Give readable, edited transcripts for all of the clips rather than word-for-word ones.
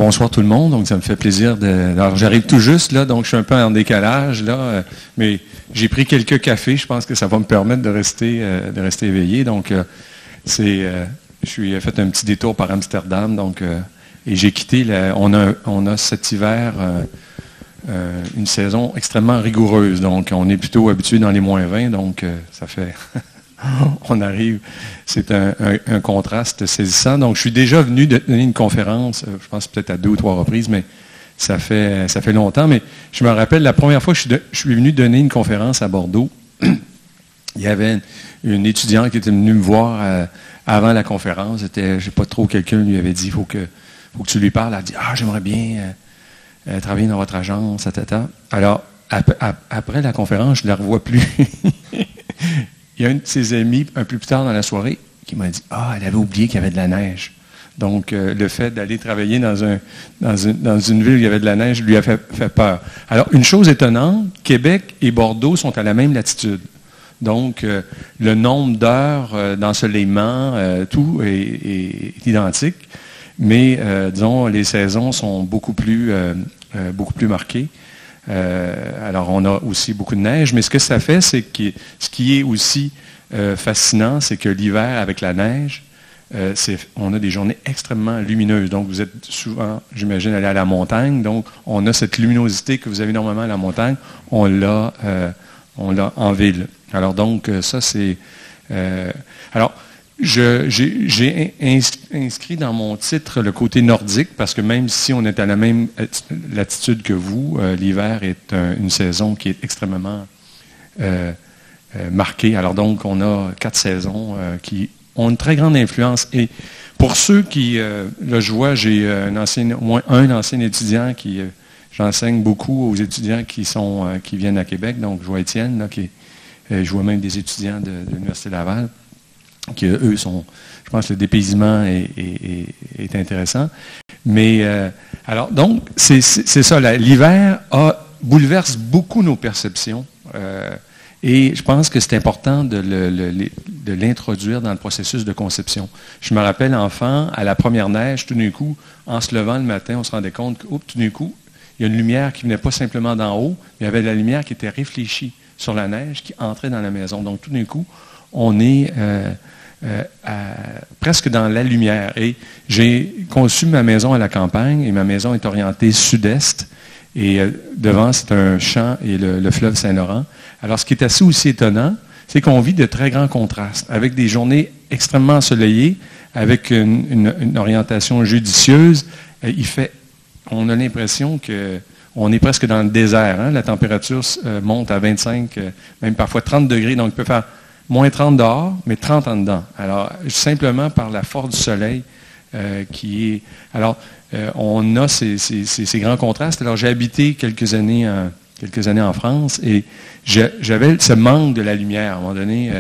bonsoir tout le monde. Donc, ça me fait plaisir Alors, j'arrive tout juste, là, donc je suis un peu en décalage, là, mais j'ai pris quelques cafés. Je pense que ça va me permettre de rester éveillé. Donc, je suis fait un petit détour par Amsterdam, donc, et j'ai quitté. On a cet hiver une saison extrêmement rigoureuse. Donc, on est plutôt habitué dans les -20, donc ça fait... On arrive, c'est un contraste saisissant. Donc, je suis déjà venu donner une conférence, je pense peut-être à 2 ou 3 reprises, mais ça fait longtemps. Mais je me rappelle, la première fois que je suis venu donner une conférence à Bordeaux, il y avait une étudiante qui était venue me voir avant la conférence. Je sais pas trop, quelqu'un lui avait dit, faut que tu lui parles. Elle a dit, j'aimerais bien travailler dans votre agence, etc. Alors, après la conférence, je ne la revois plus. Il y a un de ses amis, un peu plus tard dans la soirée, qui m'a dit « elle avait oublié qu'il y avait de la neige. » Donc, le fait d'aller travailler dans une ville où il y avait de la neige lui a fait peur. Alors, une chose étonnante, Québec et Bordeaux sont à la même latitude. Donc, le nombre d'heures d'ensoleillement, tout est identique. Mais, disons, les saisons sont beaucoup plus marquées. Alors, on a aussi beaucoup de neige, mais ce que ça fait, c'est que ce qui est aussi fascinant, c'est que l'hiver, avec la neige, on a des journées extrêmement lumineuses. Donc, vous êtes souvent, j'imagine, allé à la montagne. Donc, on a cette luminosité que vous avez normalement à la montagne, on l'a en ville. Alors, donc, ça, c'est... J'ai inscrit dans mon titre le côté nordique, parce que même si on est à la même latitude que vous, l'hiver est une saison qui est extrêmement marquée. Alors donc, on a 4 saisons qui ont une très grande influence. Et pour ceux qui, là je vois, j'ai au moins un ancien étudiant qui, j'enseigne beaucoup aux étudiants qui viennent à Québec. Donc, je vois Étienne, là, je vois même des étudiants de l'Université Laval, qui, eux, je pense que le dépaysement est intéressant. Mais, alors, donc, c'est ça, l'hiver bouleverse beaucoup nos perceptions. Et je pense que c'est important de l'introduire dans le processus de conception. Je me rappelle, enfant, à la première neige, tout d'un coup, en se levant le matin, on se rendait compte que, tout d'un coup, il y a une lumière qui venait pas simplement d'en haut, mais il y avait la lumière qui était réfléchie sur la neige, qui entrait dans la maison. Donc, tout d'un coup, on est... presque dans la lumière. Et j'ai conçu ma maison à la campagne, et ma maison est orientée sud-est, et devant, c'est un champ et le fleuve Saint-Laurent. Alors, ce qui est assez aussi étonnant, c'est qu'on vit de très grands contrastes, avec des journées extrêmement ensoleillées, avec une orientation judicieuse. On a l'impression qu'on est presque dans le désert. Hein? La température monte à 25, même parfois 30 degrés, donc il peut faire moins 30 dehors, mais 30 en dedans. Alors, simplement par la force du soleil qui est... Alors, on a ces grands contrastes. Alors, j'ai habité quelques années en France et j'avais ce manque de la lumière à un moment donné.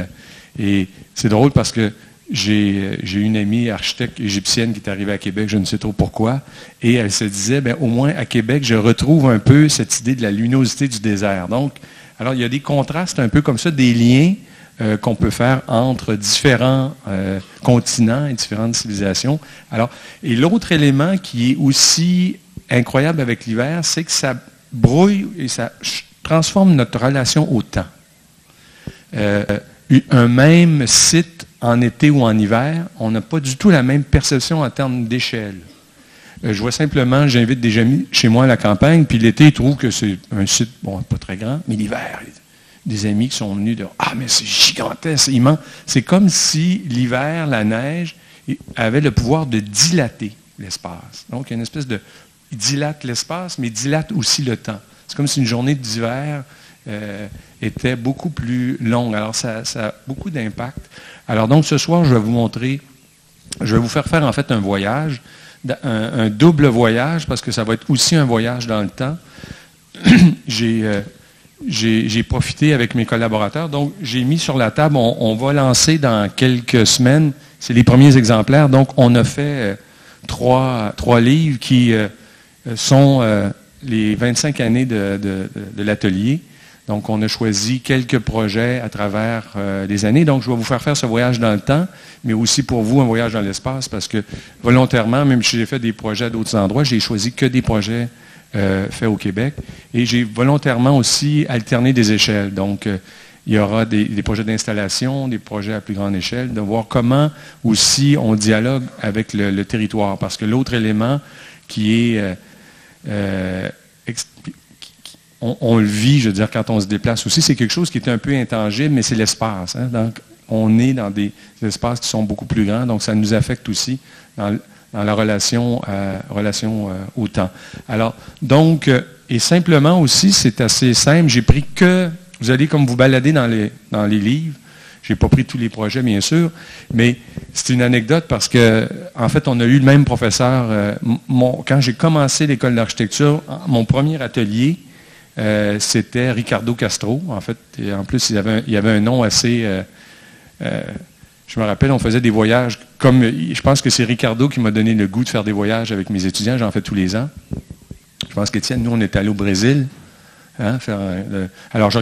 Et c'est drôle parce que j'ai une amie architecte égyptienne qui est arrivée à Québec, je ne sais trop pourquoi, et elle se disait, au moins à Québec, je retrouve un peu cette idée de la luminosité du désert. Donc, alors, il y a des contrastes un peu comme ça, des liens qu'on peut faire entre différents continents et différentes civilisations. Alors, et l'autre élément qui est aussi incroyable avec l'hiver, c'est que ça brouille et ça transforme notre relation au temps. Un même site en été ou en hiver, on n'a pas du tout la même perception en termes d'échelle. Je vois simplement, j'invite des amis chez moi à la campagne, puis l'été, ils trouvent que c'est un site, pas très grand, mais l'hiver, des amis qui sont venus de « Ah, mais c'est gigantesque, c'est immense ». C'est comme si l'hiver, la neige, avait le pouvoir de dilater l'espace. Donc, il y a une espèce de... Il dilate l'espace, mais il dilate aussi le temps. C'est comme si une journée d'hiver était beaucoup plus longue. Alors, ça a beaucoup d'impact. Alors, donc, ce soir, je vais vous faire en fait un voyage, un double voyage, parce que ça va être aussi un voyage dans le temps. J'ai profité avec mes collaborateurs. Donc, j'ai mis sur la table, on va lancer dans quelques semaines, c'est les premiers exemplaires. Donc, on a fait trois livres qui sont les 25 années de l'atelier. Donc, on a choisi quelques projets à travers les années. Donc, je vais vous faire ce voyage dans le temps, mais aussi pour vous, un voyage dans l'espace, parce que volontairement, même si j'ai fait des projets à d'autres endroits, j'ai choisi que des projets faits au Québec. Et j'ai volontairement aussi alterné des échelles. Donc, il y aura des projets d'installation, des projets à plus grande échelle, de voir comment aussi on dialogue avec le territoire. Parce que l'autre élément qui est... on le vit, je veux dire, quand on se déplace aussi, c'est quelque chose qui est un peu intangible, mais c'est l'espace. Hein? Donc, on est dans des espaces qui sont beaucoup plus grands, donc ça nous affecte aussi dans la relation au temps. Alors, donc, et simplement aussi, c'est assez simple, j'ai pris que... Vous allez comme vous balader dans les livres. Je n'ai pas pris tous les projets, bien sûr, mais c'est une anecdote parce que, en fait, on a eu le même professeur. Quand j'ai commencé l'école d'architecture, mon premier atelier, c'était Ricardo Castro. En fait, et en plus, il y avait un nom assez... je me rappelle, on faisait des voyages comme... Je pense que c'est Ricardo qui m'a donné le goût de faire des voyages avec mes étudiants. J'en fais tous les ans. Je pense qu'Étienne, nous, on est allés au Brésil. Hein, alors, je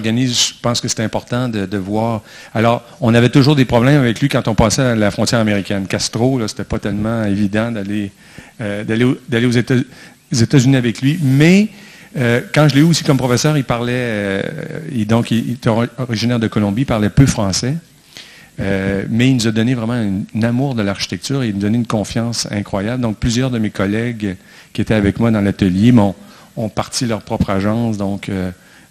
pense que c'est important de voir. Alors, on avait toujours des problèmes avec lui quand on passait à la frontière américaine. Castro, là, c'était pas tellement évident d'aller aux États-Unis avec lui. Mais, quand je l'ai eu aussi comme professeur, il parlait, il était originaire de Colombie, il parlait peu français. Mais il nous a donné vraiment un amour de l'architecture et il nous a donné une confiance incroyable. Donc, plusieurs de mes collègues qui étaient avec moi dans l'atelier ont parti leur propre agence, donc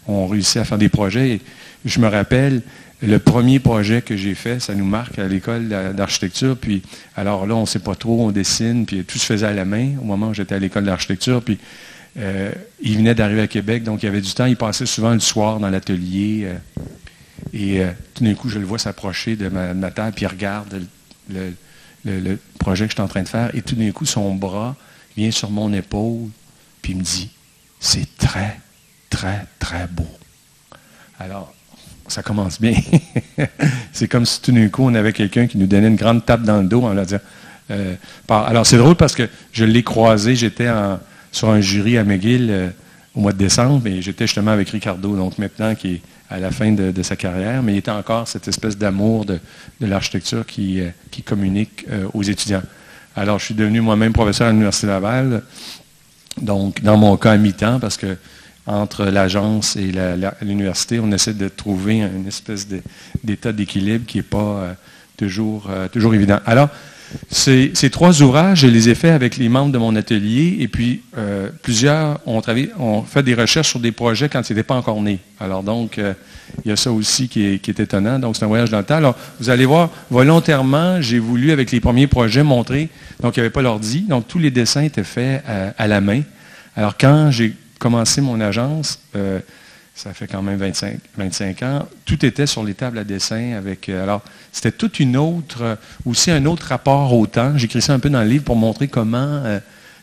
ont réussi à faire des projets. Et je me rappelle, le premier projet que j'ai fait, ça nous marque à l'école d'architecture. Puis, alors là, on ne sait pas trop, on dessine, puis tout se faisait à la main au moment où j'étais à l'école d'architecture. Puis, il venait d'arriver à Québec, donc il y avait du temps. Il passait souvent le soir dans l'atelier. Et tout d'un coup, je le vois s'approcher de ma table, puis il regarde le projet que je suis en train de faire. Et tout d'un coup, son bras vient sur mon épaule, puis il me dit, c'est très, très, très beau. Alors, ça commence bien. C'est comme si tout d'un coup, on avait quelqu'un qui nous donnait une grande tape dans le dos en leur disant... alors, c'est drôle parce que je l'ai croisé, j'étais sur un jury à McGill au mois de décembre, et j'étais justement avec Ricardo, donc maintenant qui est à la fin de sa carrière, mais il était encore cette espèce d'amour de l'architecture qui communique aux étudiants. Alors, je suis devenu moi-même professeur à l'Université Laval, donc dans mon cas à mi-temps, parce que entre l'agence et l'université, on essaie de trouver une espèce d'état d'équilibre qui n'est pas toujours évident. Alors, ces trois ouvrages, je les ai faits avec les membres de mon atelier, et puis plusieurs ont fait des recherches sur des projets quand ils n'étaient pas encore nés. Alors donc, il y a ça aussi qui est étonnant. Donc, c'est un voyage dans le temps. Alors, vous allez voir, volontairement, j'ai voulu, avec les premiers projets, montrer, donc il n'y avait pas l'ordi, donc tous les dessins étaient faits à la main. Alors, quand j'ai commencé mon agence, ça fait quand même 25 ans, tout était sur les tables à dessin avec... alors, c'était toute une autre... aussi un autre rapport au temps. J'écris ça un peu dans le livre pour montrer comment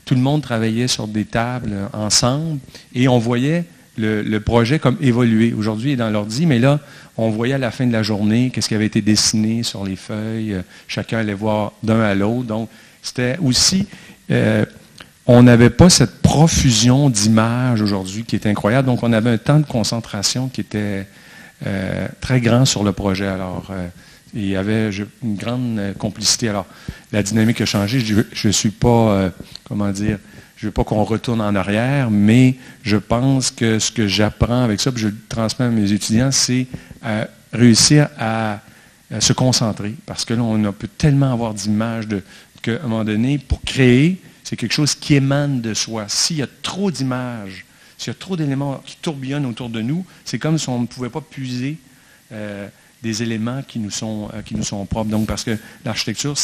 tout le monde travaillait sur des tables ensemble et on voyait le projet comme évoluer. Aujourd'hui, il est dans l'ordi, mais là, on voyait à la fin de la journée qu'est-ce qui avait été dessiné sur les feuilles. Chacun allait voir d'un à l'autre. Donc, c'était aussi... on n'avait pas cette profusion d'images aujourd'hui qui est incroyable. Donc, on avait un temps de concentration qui était très grand sur le projet. Alors, il y avait une grande complicité. Alors, la dynamique a changé. Je ne suis pas, je ne veux pas qu'on retourne en arrière, mais je pense que ce que j'apprends avec ça, puis je le transmets à mes étudiants, c'est réussir à se concentrer. Parce que là, on peut tellement avoir d'images qu'à un moment donné, pour créer, c'est quelque chose qui émane de soi. S'il y a trop d'images, s'il y a trop d'éléments qui tourbillonnent autour de nous, c'est comme si on ne pouvait pas puiser des éléments qui nous sont propres. Donc, parce que l'architecture,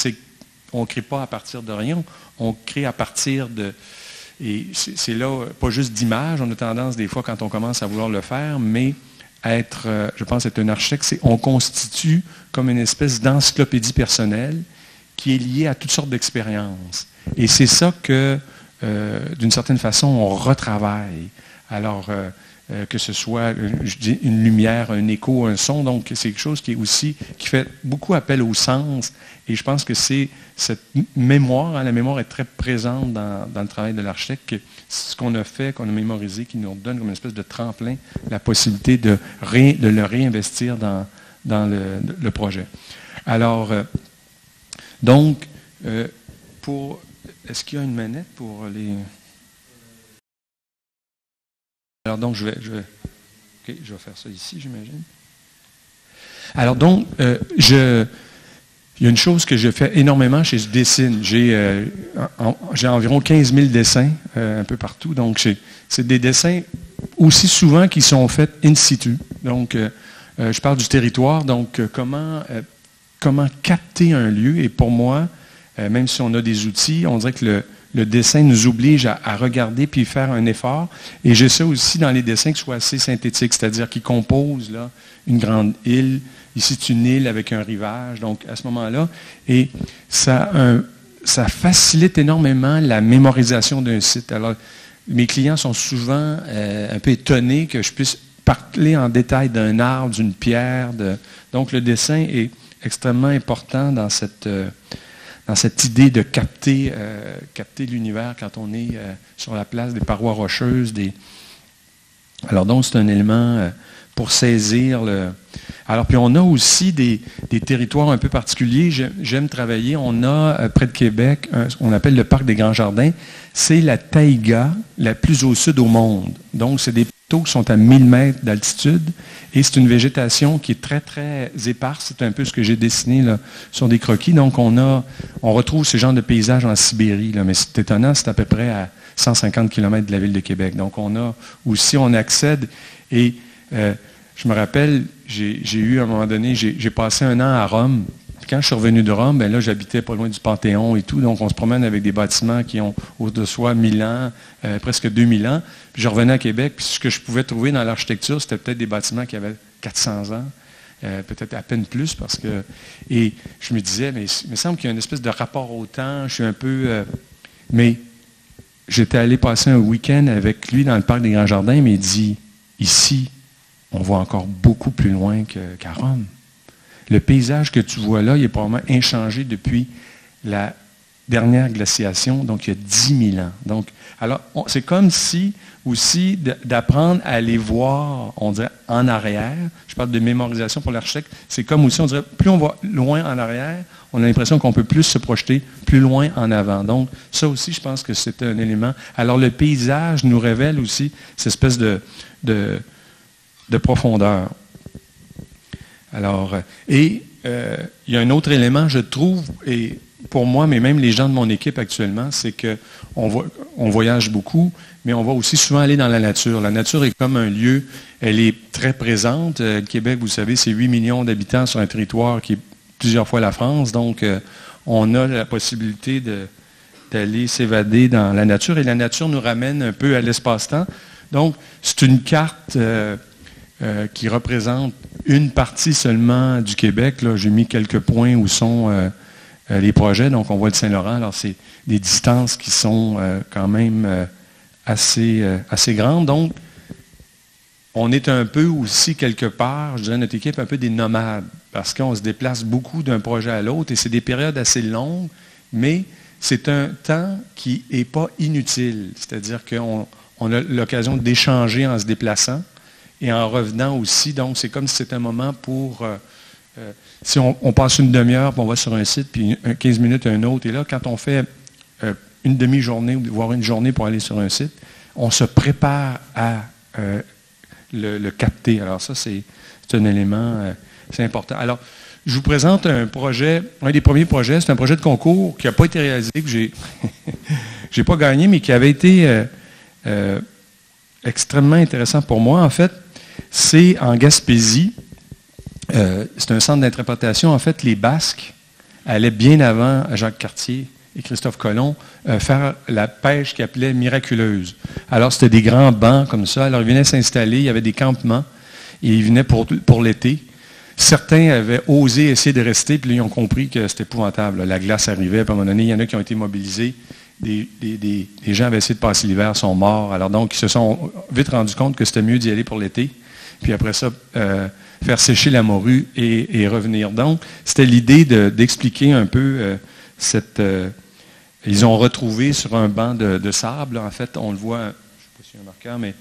on ne crée pas à partir de rien, on crée à partir de... Et c'est là, pas juste d'images, on a tendance des fois quand on commence à vouloir le faire, mais je pense être un architecte, on constitue comme une espèce d'encyclopédie personnelle qui est liée à toutes sortes d'expériences. Et c'est ça que, d'une certaine façon, on retravaille. Alors, que ce soit, je dis, une lumière, un écho, un son. Donc, c'est quelque chose qui est aussi, qui fait beaucoup appel au sens. Et je pense que c'est cette mémoire, hein, la mémoire est très présente dans le travail de l'architecte. Ce qu'on a fait, qu'on a mémorisé, qui nous donne comme une espèce de tremplin, la possibilité de le réinvestir dans le projet. Alors, donc, est-ce qu'il y a une manette pour les... Alors donc, je vais faire ça ici, j'imagine. Alors donc, il y a une chose que je fais énormément, c'est que je dessine. J'ai environ 15 000 dessins un peu partout. Donc, c'est des dessins aussi souvent qui sont faits in situ. Donc, je parle du territoire. Donc, comment capter un lieu. Et pour moi, même si on a des outils, on dirait que le dessin nous oblige à regarder puis faire un effort. Et j'essaie aussi dans les dessins qu'ils soient assez synthétiques, c'est-à-dire qu'ils composent là, une grande île. Ici, c'est une île avec un rivage. Donc, à ce moment-là, et ça facilite énormément la mémorisation d'un site. Alors, mes clients sont souvent un peu étonnés que je puisse parler en détail d'un arbre, d'une pierre. Donc, le dessin est extrêmement important dans cette idée de capter l'univers quand on est sur la place des parois rocheuses. Alors donc, c'est un élément pour saisir Alors, puis on a aussi des territoires un peu particuliers. J'aime travailler. On a, près de Québec, ce qu'on appelle le Parc des Grands Jardins. C'est la taïga la plus au sud au monde. Donc, c'est des plateaux qui sont à 1000 mètres d'altitude. Et c'est une végétation qui est très, très éparse. C'est un peu ce que j'ai dessiné là, sur des croquis. Donc, on retrouve ce genre de paysage en Sibérie. Là, mais c'est étonnant, c'est à peu près à 150 km de la ville de Québec. Donc, on accède. Et je me rappelle, j'ai eu à un moment donné, j'ai passé un an à Rome. Puis quand je suis revenu de Rome, ben là, j'habitais pas loin du Panthéon et tout. Donc, on se promène avec des bâtiments qui ont autour de soi 1000 ans, presque 2000 ans. Puis je revenais à Québec, puis ce que je pouvais trouver dans l'architecture, c'était peut-être des bâtiments qui avaient 400 ans, peut-être à peine plus, parce que... Et je me disais, mais il me semble qu'il y a une espèce de rapport au temps. Je suis un peu... mais j'étais allé passer un week-end avec lui dans le Parc des Grands Jardins, mais il dit, ici, on voit encore beaucoup plus loin qu'à Rome. Le paysage que tu vois là, il est probablement inchangé depuis la dernière glaciation, donc il y a 10 000 ans. Donc, alors, c'est comme si, aussi, d'apprendre à aller voir, on dirait, en arrière. Je parle de mémorisation pour l'architecte. C'est comme aussi, on dirait, plus on va loin en arrière, on a l'impression qu'on peut plus se projeter plus loin en avant. Donc, ça aussi, je pense que c'est un élément. Alors, le paysage nous révèle aussi cette espèce de profondeur. Alors, il y a un autre élément, je trouve, et pour moi, mais même les gens de mon équipe actuellement, c'est qu'on voyage beaucoup, mais on va aussi souvent aller dans la nature. La nature est comme un lieu, elle est très présente. Le Québec, vous savez, c'est 8 millions d'habitants sur un territoire qui est plusieurs fois la France, donc on a la possibilité d'aller s'évader dans la nature, et la nature nous ramène un peu à l'espace-temps. Donc, c'est une carte... qui représente une partie seulement du Québec. Là, j'ai mis quelques points où sont les projets. Donc, on voit le Saint-Laurent. Alors, c'est des distances qui sont quand même assez grandes. Donc, on est un peu aussi, quelque part, je dirais, notre équipe, un peu des nomades, parce qu'on se déplace beaucoup d'un projet à l'autre, et c'est des périodes assez longues, mais c'est un temps qui n'est pas inutile. C'est-à-dire qu'on a l'occasion d'échanger en se déplaçant, et en revenant aussi. Donc, c'est comme si c'était un moment pour... si on passe une demi-heure, puis on va sur un site, puis 15 minutes un autre. Et là, quand on fait une demi-journée, voire une journée pour aller sur un site, on se prépare à le capter. Alors ça, c'est un élément, c'est important. Alors, je vous présente un projet, un des premiers projets, c'est un projet de concours qui n'a pas été réalisé, que j'ai pas gagné, mais qui avait été extrêmement intéressant pour moi. En fait, c'est en Gaspésie. C'est un centre d'interprétation. En fait, les Basques allaient bien avant Jacques Cartier et Christophe Colomb faire la pêche qu'ils appelaient miraculeuse. Alors, c'était des grands bancs comme ça. Alors, ils venaient s'installer, il y avait des campements, et ils venaient pour l'été. Certains avaient osé essayer de rester, puis là, ils ont compris que c'était épouvantable. La glace arrivait, puis à un moment donné, il y en a qui ont été mobilisés. des gens avaient essayé de passer l'hiver, sont morts. Alors donc, ils se sont vite rendus compte que c'était mieux d'y aller pour l'été. Puis après ça, faire sécher la morue et revenir. Donc, c'était l'idée d'expliquer un peu ils ont retrouvé sur un banc de sable, en fait, on le voit, je ne sais pas s'il y a un marqueur, mais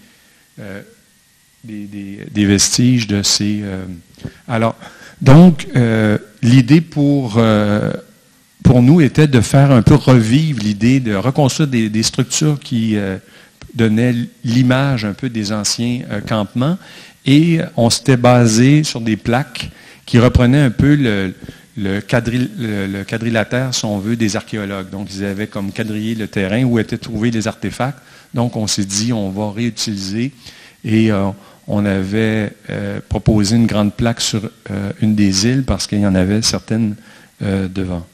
des vestiges de ces... alors, donc, l'idée pour nous était de faire un peu revivre l'idée de reconstruire des structures qui donnaient l'image un peu des anciens campements. Et on s'était basé sur des plaques qui reprenaient un peu le quadrilatère, si on veut, des archéologues. Donc, ils avaient comme quadrillé le terrain où étaient trouvés les artefacts. Donc, on s'est dit, on va réutiliser. Et on avait proposé une grande plaque sur une des îles parce qu'il y en avait certaines devant.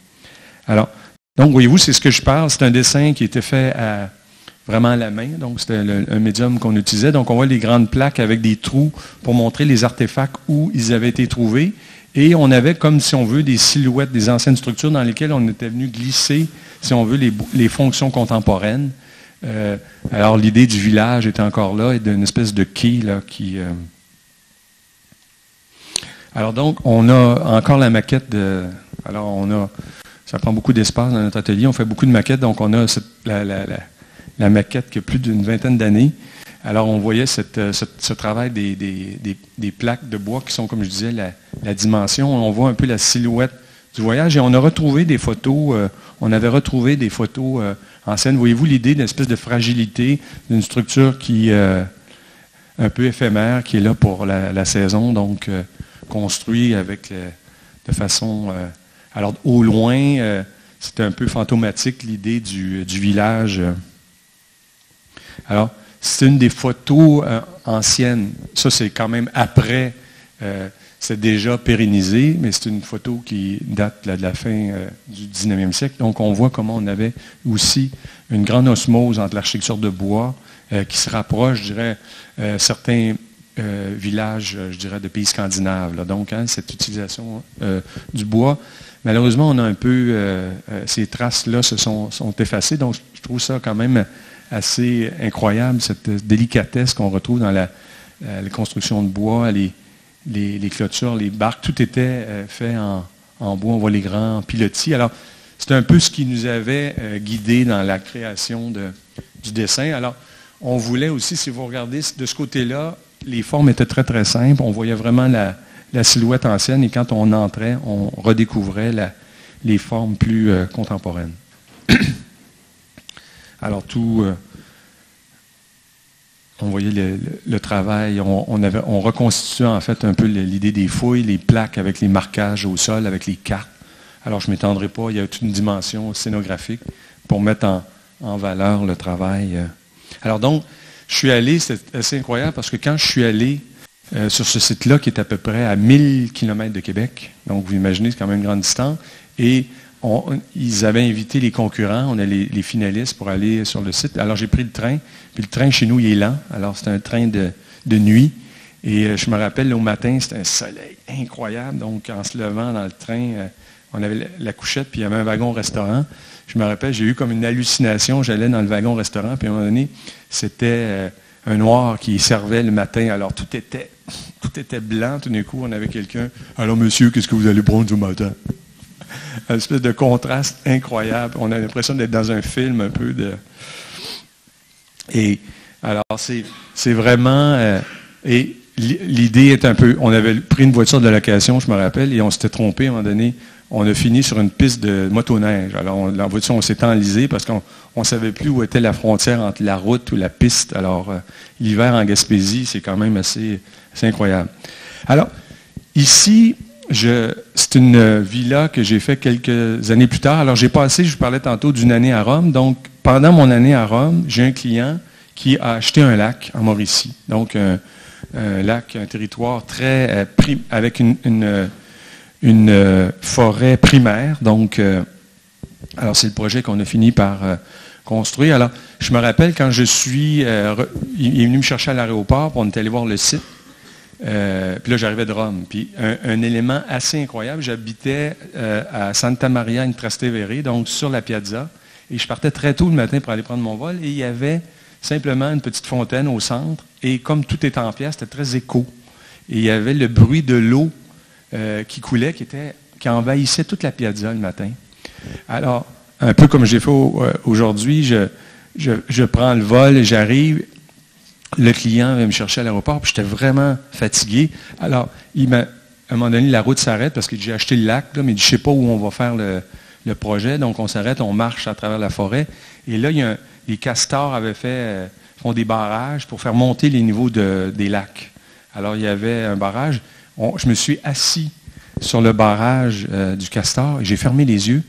Alors, donc, voyez-vous, c'est ce que je parle. C'est un dessin qui était fait vraiment à la main. Donc, c'était un médium qu'on utilisait. Donc, on voit les grandes plaques avec des trous pour montrer les artefacts où ils avaient été trouvés. Et on avait, comme si on veut, des silhouettes des anciennes structures dans lesquelles on était venu glisser, si on veut, les fonctions contemporaines. Alors, l'idée du village était encore là et d'une espèce de quai là, qui... Alors, donc, on a encore la maquette de... Alors, on a... Ça prend beaucoup d'espace dans notre atelier. On fait beaucoup de maquettes. Donc, on a la maquette qui a plus d'une vingtaine d'années. Alors, on voyait ce travail des plaques de bois qui sont, comme je disais, la dimension. On voit un peu la silhouette du voyage. Et on a retrouvé des photos. On avait retrouvé des photos anciennes. Voyez-vous l'idée d'une espèce de fragilité, d'une structure qui un peu éphémère, qui est là pour la saison. Donc, construit avec de façon... alors, au loin, c'était un peu fantomatique, l'idée du village. Alors, c'est une des photos anciennes. Ça, c'est quand même après. C'est déjà pérennisé, mais c'est une photo qui date de la fin du 19e siècle. Donc, on voit comment on avait aussi une grande osmose entre l'architecture de bois qui se rapproche, je dirais, certains villages, je dirais, de pays scandinaves. Là. Donc, cette utilisation du bois. Malheureusement, on a un peu... ces traces-là sont effacées. Donc, je trouve ça quand même assez incroyable, cette délicatesse qu'on retrouve dans la construction de bois, les clôtures, les barques. Tout était fait en bois. On voit les grands pilotis. Alors, c'est un peu ce qui nous avait guidés dans la création du dessin. Alors, on voulait aussi, si vous regardez de ce côté-là, les formes étaient très, très simples. On voyait vraiment la silhouette ancienne et quand on entrait, on redécouvrait les formes plus contemporaines. Alors, on voyait le travail, on reconstituait en fait un peu l'idée des fouilles, les plaques avec les marquages au sol, avec les cartes. Alors, je ne m'étendrai pas, il y a toute une dimension scénographique pour mettre en valeur le travail. Alors donc, je suis allé, c'est assez incroyable parce que quand je suis allé sur ce site-là, qui est à peu près à 1000 km de Québec, donc vous imaginez, c'est quand même une grande distance, et ils avaient invité les concurrents, on a les finalistes pour aller sur le site. Alors j'ai pris le train, puis le train chez nous, il est lent, alors c'est un train de nuit, et je me rappelle, au matin, c'était un soleil incroyable, donc en se levant dans le train, on avait la couchette, puis il y avait un wagon-restaurant. Je me rappelle, j'ai eu comme une hallucination, j'allais dans le wagon-restaurant, puis à un moment donné, c'était un noir qui servait le matin, alors tout était blanc, tout d'un coup, on avait quelqu'un, « Alors monsieur, qu'est-ce que vous allez prendre ce matin? » Une espèce de contraste incroyable. On a l'impression d'être dans un film un peu de... Et alors, c'est vraiment... et l'idée est un peu... On avait pris une voiture de location, je me rappelle, et on s'était trompé à un moment donné. On a fini sur une piste de motoneige. Alors, la voiture, on s'est enlisé parce qu'on ne savait plus où était la frontière entre la route ou la piste. Alors, l'hiver en Gaspésie, c'est quand même assez incroyable. Alors, ici... c'est une villa que j'ai fait quelques années plus tard. Alors, j'ai passé, je vous parlais tantôt, d'une année à Rome. Donc, pendant mon année à Rome, j'ai un client qui a acheté un lac en Mauricie. Donc, un lac, un territoire très avec une forêt primaire. Donc, alors, c'est le projet qu'on a fini par construire. Alors, je me rappelle quand il est venu me chercher à l'aéroport, on est allé voir le site. Puis là, j'arrivais de Rome. Puis un élément assez incroyable, j'habitais à Santa Maria in Trastevere, donc sur la piazza. Et je partais très tôt le matin pour aller prendre mon vol, et il y avait simplement une petite fontaine au centre, et comme tout était en pierre, c'était très écho. Et il y avait le bruit de l'eau qui coulait, qui envahissait toute la piazza le matin. Alors, un peu comme j'ai fait aujourd'hui, je prends le vol et j'arrive. Le client vient me chercher à l'aéroport, puis j'étais vraiment fatigué. Alors, à un moment donné, la route s'arrête parce que j'ai acheté le lac, là, mais je ne sais pas où on va faire le projet. Donc, on s'arrête, on marche à travers la forêt. Et là, les castors font des barrages pour faire monter les niveaux des lacs. Alors, il y avait un barrage. Je me suis assis sur le barrage du castor et j'ai fermé les yeux.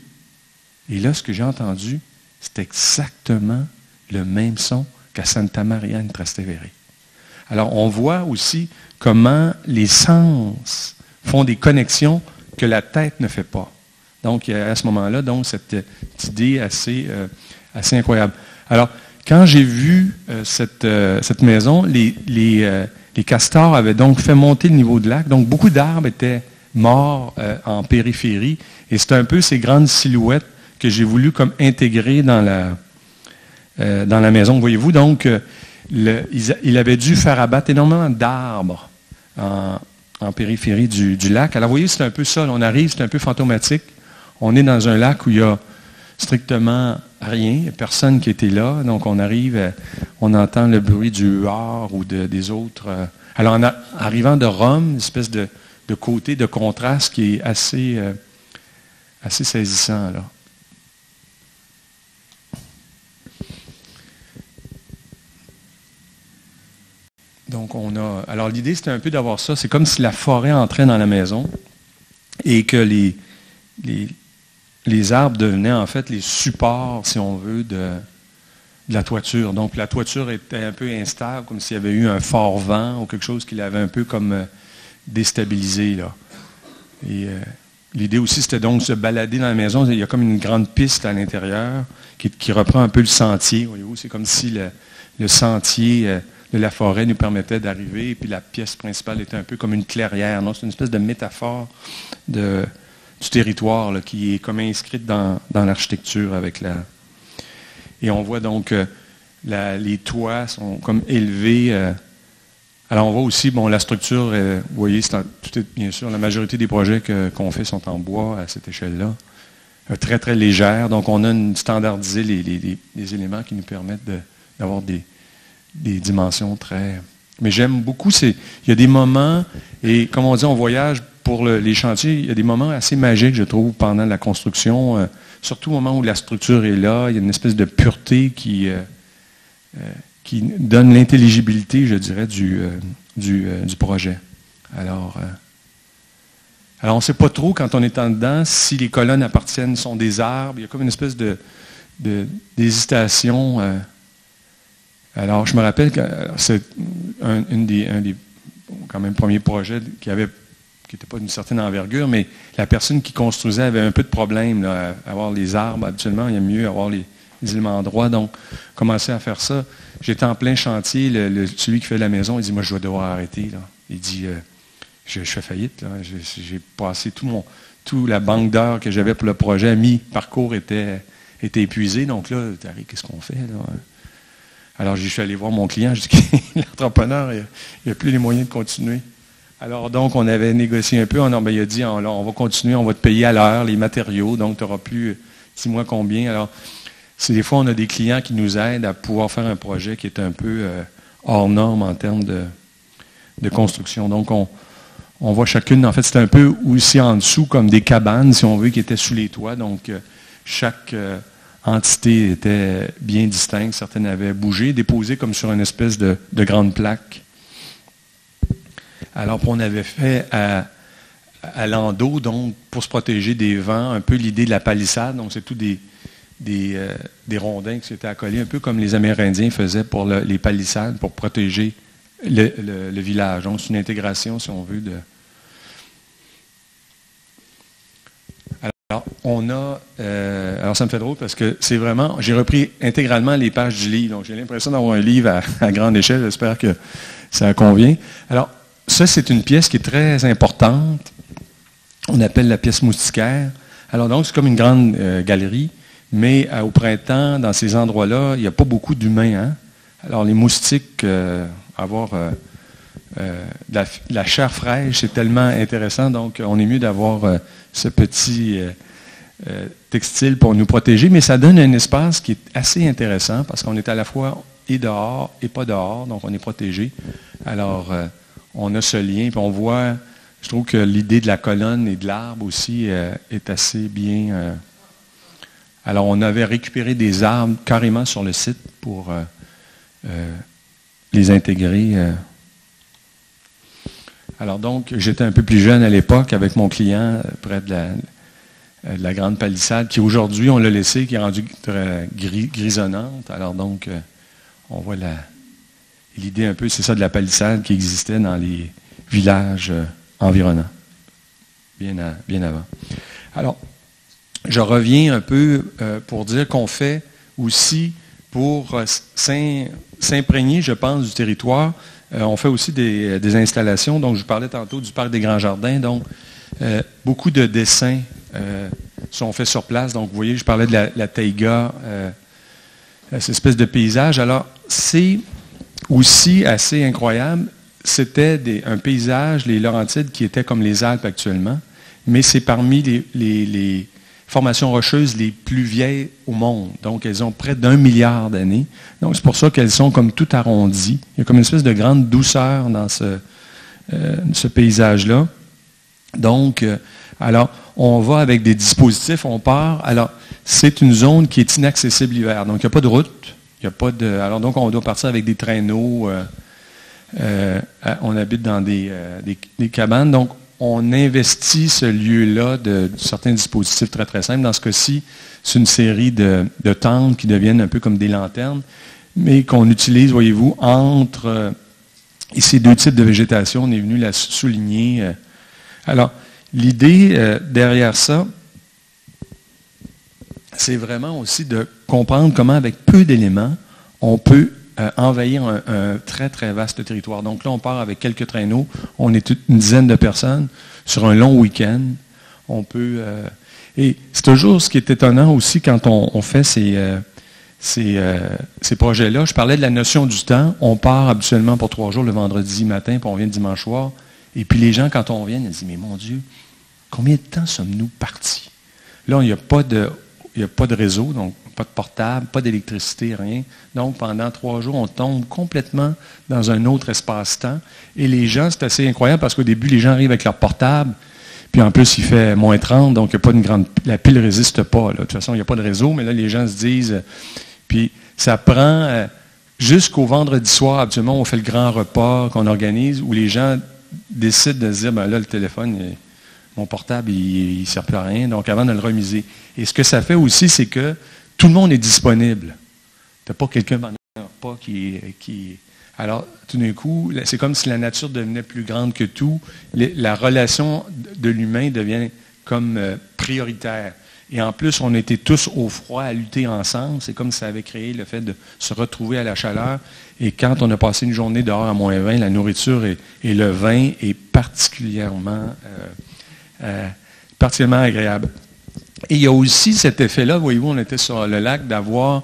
Et là, ce que j'ai entendu, c'était exactement le même son qu'à Santa Maria in Trastevere. Alors, on voit aussi comment les sens font des connexions que la tête ne fait pas. Donc, à ce moment-là, cette idée assez incroyable. Alors, quand j'ai vu cette maison, les castors avaient donc fait monter le niveau de lac. Donc, beaucoup d'arbres étaient morts en périphérie. Et c'est un peu ces grandes silhouettes que j'ai voulu comme intégrer dans la maison. Voyez-vous, donc, il avait dû faire abattre énormément d'arbres en périphérie du lac. Alors, vous voyez, c'est un peu ça. On arrive, c'est un peu fantomatique. On est dans un lac où il y a strictement rien, il n'y a personne qui était là. Donc, on arrive, on entend le bruit du huard ou des autres. Alors, en arrivant de Rome, une espèce de côté, de contraste qui est assez saisissant, là. Donc, alors, l'idée, c'était un peu d'avoir ça. C'est comme si la forêt entrait dans la maison et que les arbres devenaient, en fait, les supports, si on veut, de la toiture. Donc, la toiture était un peu instable, comme s'il y avait eu un fort vent ou quelque chose qui l'avait un peu comme déstabilisé, là. Et l'idée aussi, c'était donc de se balader dans la maison. Il y a comme une grande piste à l'intérieur qui reprend un peu le sentier. Voyez-vous, c'est comme si le sentier de la forêt nous permettait d'arriver, et puis la pièce principale était un peu comme une clairière. C'est une espèce de métaphore du territoire là, qui est comme inscrite dans l'architecture Et on voit donc les toits sont comme élevés. Alors on voit aussi, la structure, vous voyez, bien sûr, la majorité des projets qu'on fait sont en bois à cette échelle-là. Très, très légère. Donc on a standardisé les éléments qui nous permettent d'avoir des dimensions très... Mais j'aime beaucoup, il y a des moments, et comme on dit, on voyage pour les chantiers, il y a des moments assez magiques, je trouve, pendant la construction, surtout au moment où la structure est là, il y a une espèce de pureté qui donne l'intelligibilité, je dirais, du projet. Alors on ne sait pas trop, quand on est en dedans, si les colonnes sont des arbres, il y a comme une espèce d'hésitation... Alors, je me rappelle que c'est un des quand même premiers projets qui n'était pas d'une certaine envergure, mais la personne qui construisait avait un peu de problème là, à avoir les arbres. Habituellement, il y a mieux avoir les éléments droits. Donc, commencer à faire ça. J'étais en plein chantier. Celui qui fait la maison, il dit, moi, je vais devoir arrêter. Là. Il dit, je fais faillite. Là. J'ai passé toute la banque d'heures que j'avais pour le projet. Mi-parcours était épuisé. Donc là, qu'est-ce qu'on fait, là? Alors, je suis allé voir mon client, je dis l'entrepreneur, il n'a plus les moyens de continuer. Alors, donc, on avait négocié un peu. Il a dit, on va continuer, on va te payer à l'heure, les matériaux, donc tu n'auras plus 6 mois combien. Alors, des fois, on a des clients qui nous aident à pouvoir faire un projet qui est un peu hors norme en termes de construction. Donc, on voit chacune, en fait, c'est un peu aussi en dessous, comme des cabanes, si on veut, qui étaient sous les toits. Donc, chaque... entité était bien distincte. Certaines avaient bougé, déposées comme sur une espèce de grande plaque. Alors, on avait fait à l'endos, donc, pour se protéger des vents, un peu l'idée de la palissade. Donc, c'est tout des rondins qui s'étaient accolés, un peu comme les Amérindiens faisaient pour les palissades, pour protéger le village. Donc, c'est une intégration, si on veut, Alors, ça me fait drôle parce que c'est vraiment... J'ai repris intégralement les pages du livre. Donc, j'ai l'impression d'avoir un livre à grande échelle. J'espère que ça convient. Alors, ça, c'est une pièce qui est très importante. On appelle la pièce moustiquaire. Alors, donc, c'est comme une grande galerie. Mais au printemps, dans ces endroits-là, il n'y a pas beaucoup d'humains. Hein? Alors, les moustiques, avoir de la chair fraîche, c'est tellement intéressant. Donc, on est mieux d'avoir ce petit textile pour nous protéger. Mais ça donne un espace qui est assez intéressant parce qu'on est à la fois et dehors et pas dehors. Donc, on est protégé. Alors, on a ce lien. Puis, on voit, je trouve que l'idée de la colonne et de l'arbre aussi est assez bien... Alors, on avait récupéré des arbres carrément sur le site pour les intégrer. Alors donc, j'étais un peu plus jeune à l'époque avec mon client près de la grande palissade qui aujourd'hui, on l'a laissé, qui est rendue grisonnante. Alors donc, on voit l'idée un peu, c'est ça de la palissade qui existait dans les villages environnants, bien avant. Alors, je reviens un peu pour dire qu'on fait aussi pour s'imprégner, je pense, du territoire. On fait aussi des installations. Donc, je vous parlais tantôt du Parc des Grands Jardins. Donc, beaucoup de dessins sont faits sur place. Donc, vous voyez, je parlais de la taïga, cette espèce de paysage. Alors, c'est aussi assez incroyable. C'était un paysage, les Laurentides, qui étaient comme les Alpes actuellement. Mais c'est parmi les formations rocheuses les plus vieilles au monde. Donc, elles ont près d'1 milliard d'années. Donc, c'est pour ça qu'elles sont comme tout arrondies. Il y a comme une espèce de grande douceur dans ce paysage-là. Donc, alors, on va avec des dispositifs, on part. Alors, c'est une zone qui est inaccessible l'hiver. Donc, il n'y a pas de route. Il n'y a pas de... Alors, donc, on doit partir avec des traîneaux. On habite dans des cabanes. Donc, on investit ce lieu-là de certains dispositifs très, très simples. Dans ce cas-ci, c'est une série de tentes qui deviennent un peu comme des lanternes, mais qu'on utilise, voyez-vous, entre ces deux types de végétation. On est venu la souligner. Alors, l'idée derrière ça, c'est vraiment aussi de comprendre comment, avec peu d'éléments, on peut envahir un très, très vaste territoire. Donc là, on part avec quelques traîneaux. On est une dizaine de personnes sur un long week-end. On peut... et c'est toujours ce qui est étonnant aussi quand on fait ces projets-là. Je parlais de la notion du temps. On part habituellement pour 3 jours le vendredi matin, puis on vient le dimanche soir. Et puis les gens, quand on vient, ils disent, mais mon Dieu, combien de temps sommes-nous partis? Là, il n'y a pas de réseau, donc pas de portable, pas d'électricité, rien. Donc, pendant 3 jours, on tombe complètement dans un autre espace-temps. Et les gens, c'est assez incroyable parce qu'au début, les gens arrivent avec leur portable. Puis en plus, il fait moins 30, donc il y a pas la pile ne résiste pas. Là. De toute façon, il n'y a pas de réseau, mais là, les gens se disent... puis ça prend jusqu'au vendredi soir, habituellement, on fait le grand repas qu'on organise, où les gens décident de se dire, ben là, le téléphone... mon portable, il ne sert plus à rien, donc avant de le remiser. Et ce que ça fait aussi, c'est que tout le monde est disponible. Tu n'as pas quelqu'un pendant un repas qui... Alors, tout d'un coup, c'est comme si la nature devenait plus grande que tout. La relation de l'humain devient comme prioritaire. Et en plus, on était tous au froid à lutter ensemble. C'est comme si ça avait créé le fait de se retrouver à la chaleur. Et quand on a passé une journée dehors à moins 20, la nourriture et le vin est particulièrement agréable. Et il y a aussi cet effet-là, voyez-vous, on était sur le lac, d'avoir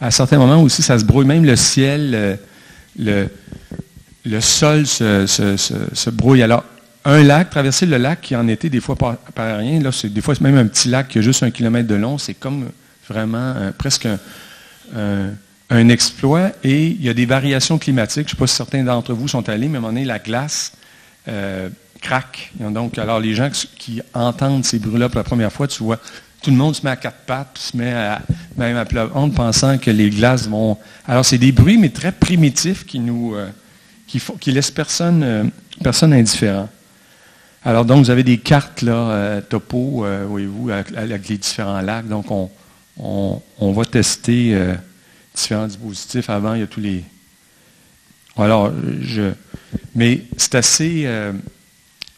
à certains moments aussi, ça se brouille, même le ciel, le sol se brouille. Alors, un lac, traverser le lac qui en était des fois par rien, là, des fois c'est même un petit lac qui a juste 1 kilomètre de long, c'est comme vraiment presque un exploit. Et il y a des variations climatiques, je ne sais pas si certains d'entre vous sont allés, mais à un moment donné, la glace... craque. Donc, alors, les gens qui entendent ces bruits-là pour la première fois, tu vois, tout le monde se met à 4 pattes, se met même à plat ventre, pensant que les glaces vont... Alors, c'est des bruits, mais très primitifs qui laissent personne indifférent. Alors, donc, vous avez des cartes, là, topo, voyez-vous, avec les différents lacs. Donc, on va tester différents dispositifs. Avant, il y a tous les... Alors, mais c'est assez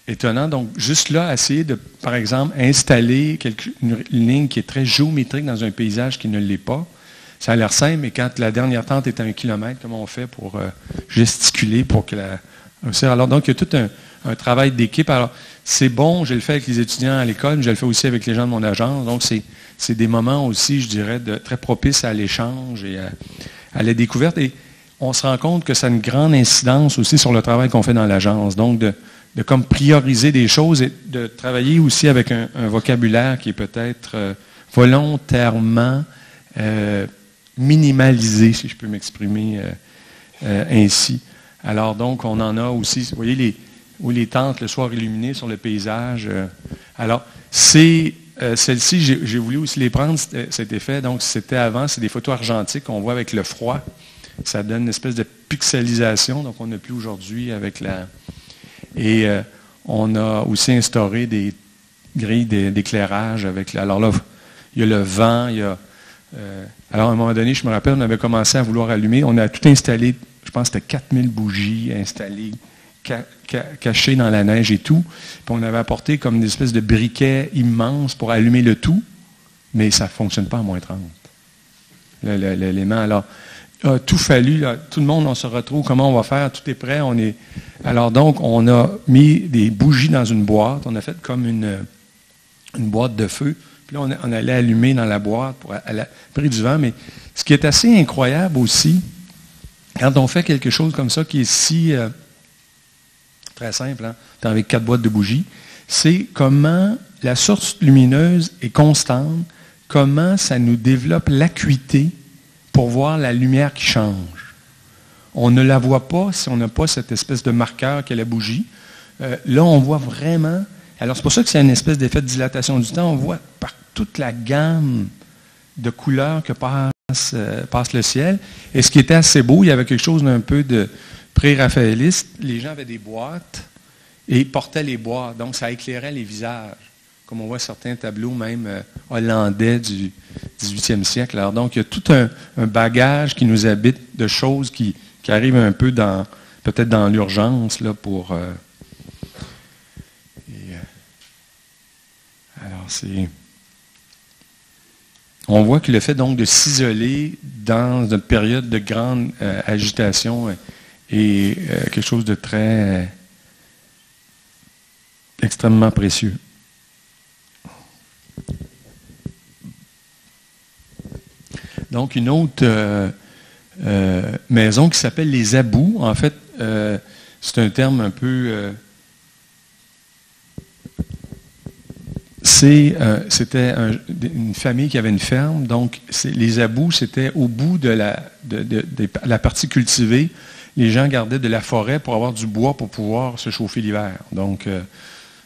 étonnant. Donc, juste là, essayer de, par exemple, installer une ligne qui est très géométrique dans un paysage qui ne l'est pas. Ça a l'air simple, mais quand la dernière tente est à 1 kilomètre, comment on fait pour gesticuler pour que la... Alors, donc, il y a tout un travail d'équipe. Alors, c'est bon, je le fais avec les étudiants à l'école, mais je le fais aussi avec les gens de mon agence. Donc, c'est des moments aussi, je dirais, très propices à l'échange et à la découverte. Et on se rend compte que ça a une grande incidence aussi sur le travail qu'on fait dans l'agence. Donc, de comme prioriser des choses et de travailler aussi avec un vocabulaire qui est peut-être volontairement minimalisé, si je peux m'exprimer ainsi. Alors donc, on en a aussi, vous voyez, les tentes le soir illuminées sur le paysage. Alors, celles-ci, j'ai voulu aussi les prendre, cet effet. Donc, c'était avant, c'est des photos argentiques qu'on voit avec le froid. Ça donne une espèce de pixelisation, donc on n'a plus aujourd'hui avec la... Et on a aussi instauré des grilles d'éclairage avec... Alors là, il y a le vent, il y a... alors, à un moment donné, je me rappelle, on avait commencé à vouloir allumer. On a tout installé, je pense que c'était 4000 bougies installées, cachées dans la neige et tout. Puis on avait apporté comme une espèce de briquet immense pour allumer le tout, mais ça ne fonctionne pas à moins 30. L'élément, alors... a tout fallu, là, tout le monde, on se retrouve, comment on va faire, tout est prêt, Alors donc, on a mis des bougies dans une boîte, on a fait comme une boîte de feu, puis là, on allait allumer dans la boîte à l'abri du vent, mais ce qui est assez incroyable aussi, quand on fait quelque chose comme ça, qui est si, très simple, hein, avec 4 boîtes de bougies, c'est comment la source lumineuse est constante, comment ça nous développe l'acuité pour voir la lumière qui change. On ne la voit pas si on n'a pas cette espèce de marqueur qu'est la bougie. Là, on voit vraiment... Alors, c'est pour ça que c'est une espèce d'effet de dilatation du temps. On voit par toute la gamme de couleurs que passe le ciel. Et ce qui était assez beau, il y avait quelque chose d'un peu de pré-raphaéliste. Les gens avaient des boîtes et portaient les boîtes. Donc, ça éclairait les visages, comme on voit certains tableaux même hollandais du 18e siècle. Alors donc, il y a tout un bagage qui nous habite de choses qui arrivent un peu peut-être dans l'urgence là pour... alors c'est... On voit que le fait donc de s'isoler dans une période de grande agitation est quelque chose de très extrêmement précieux. Donc, une autre maison qui s'appelle les Abous. En fait, c'est un terme un peu... c'était une famille qui avait une ferme. Donc, les Abous, c'était au bout de la partie cultivée. Les gens gardaient de la forêt pour avoir du bois pour pouvoir se chauffer l'hiver. Donc,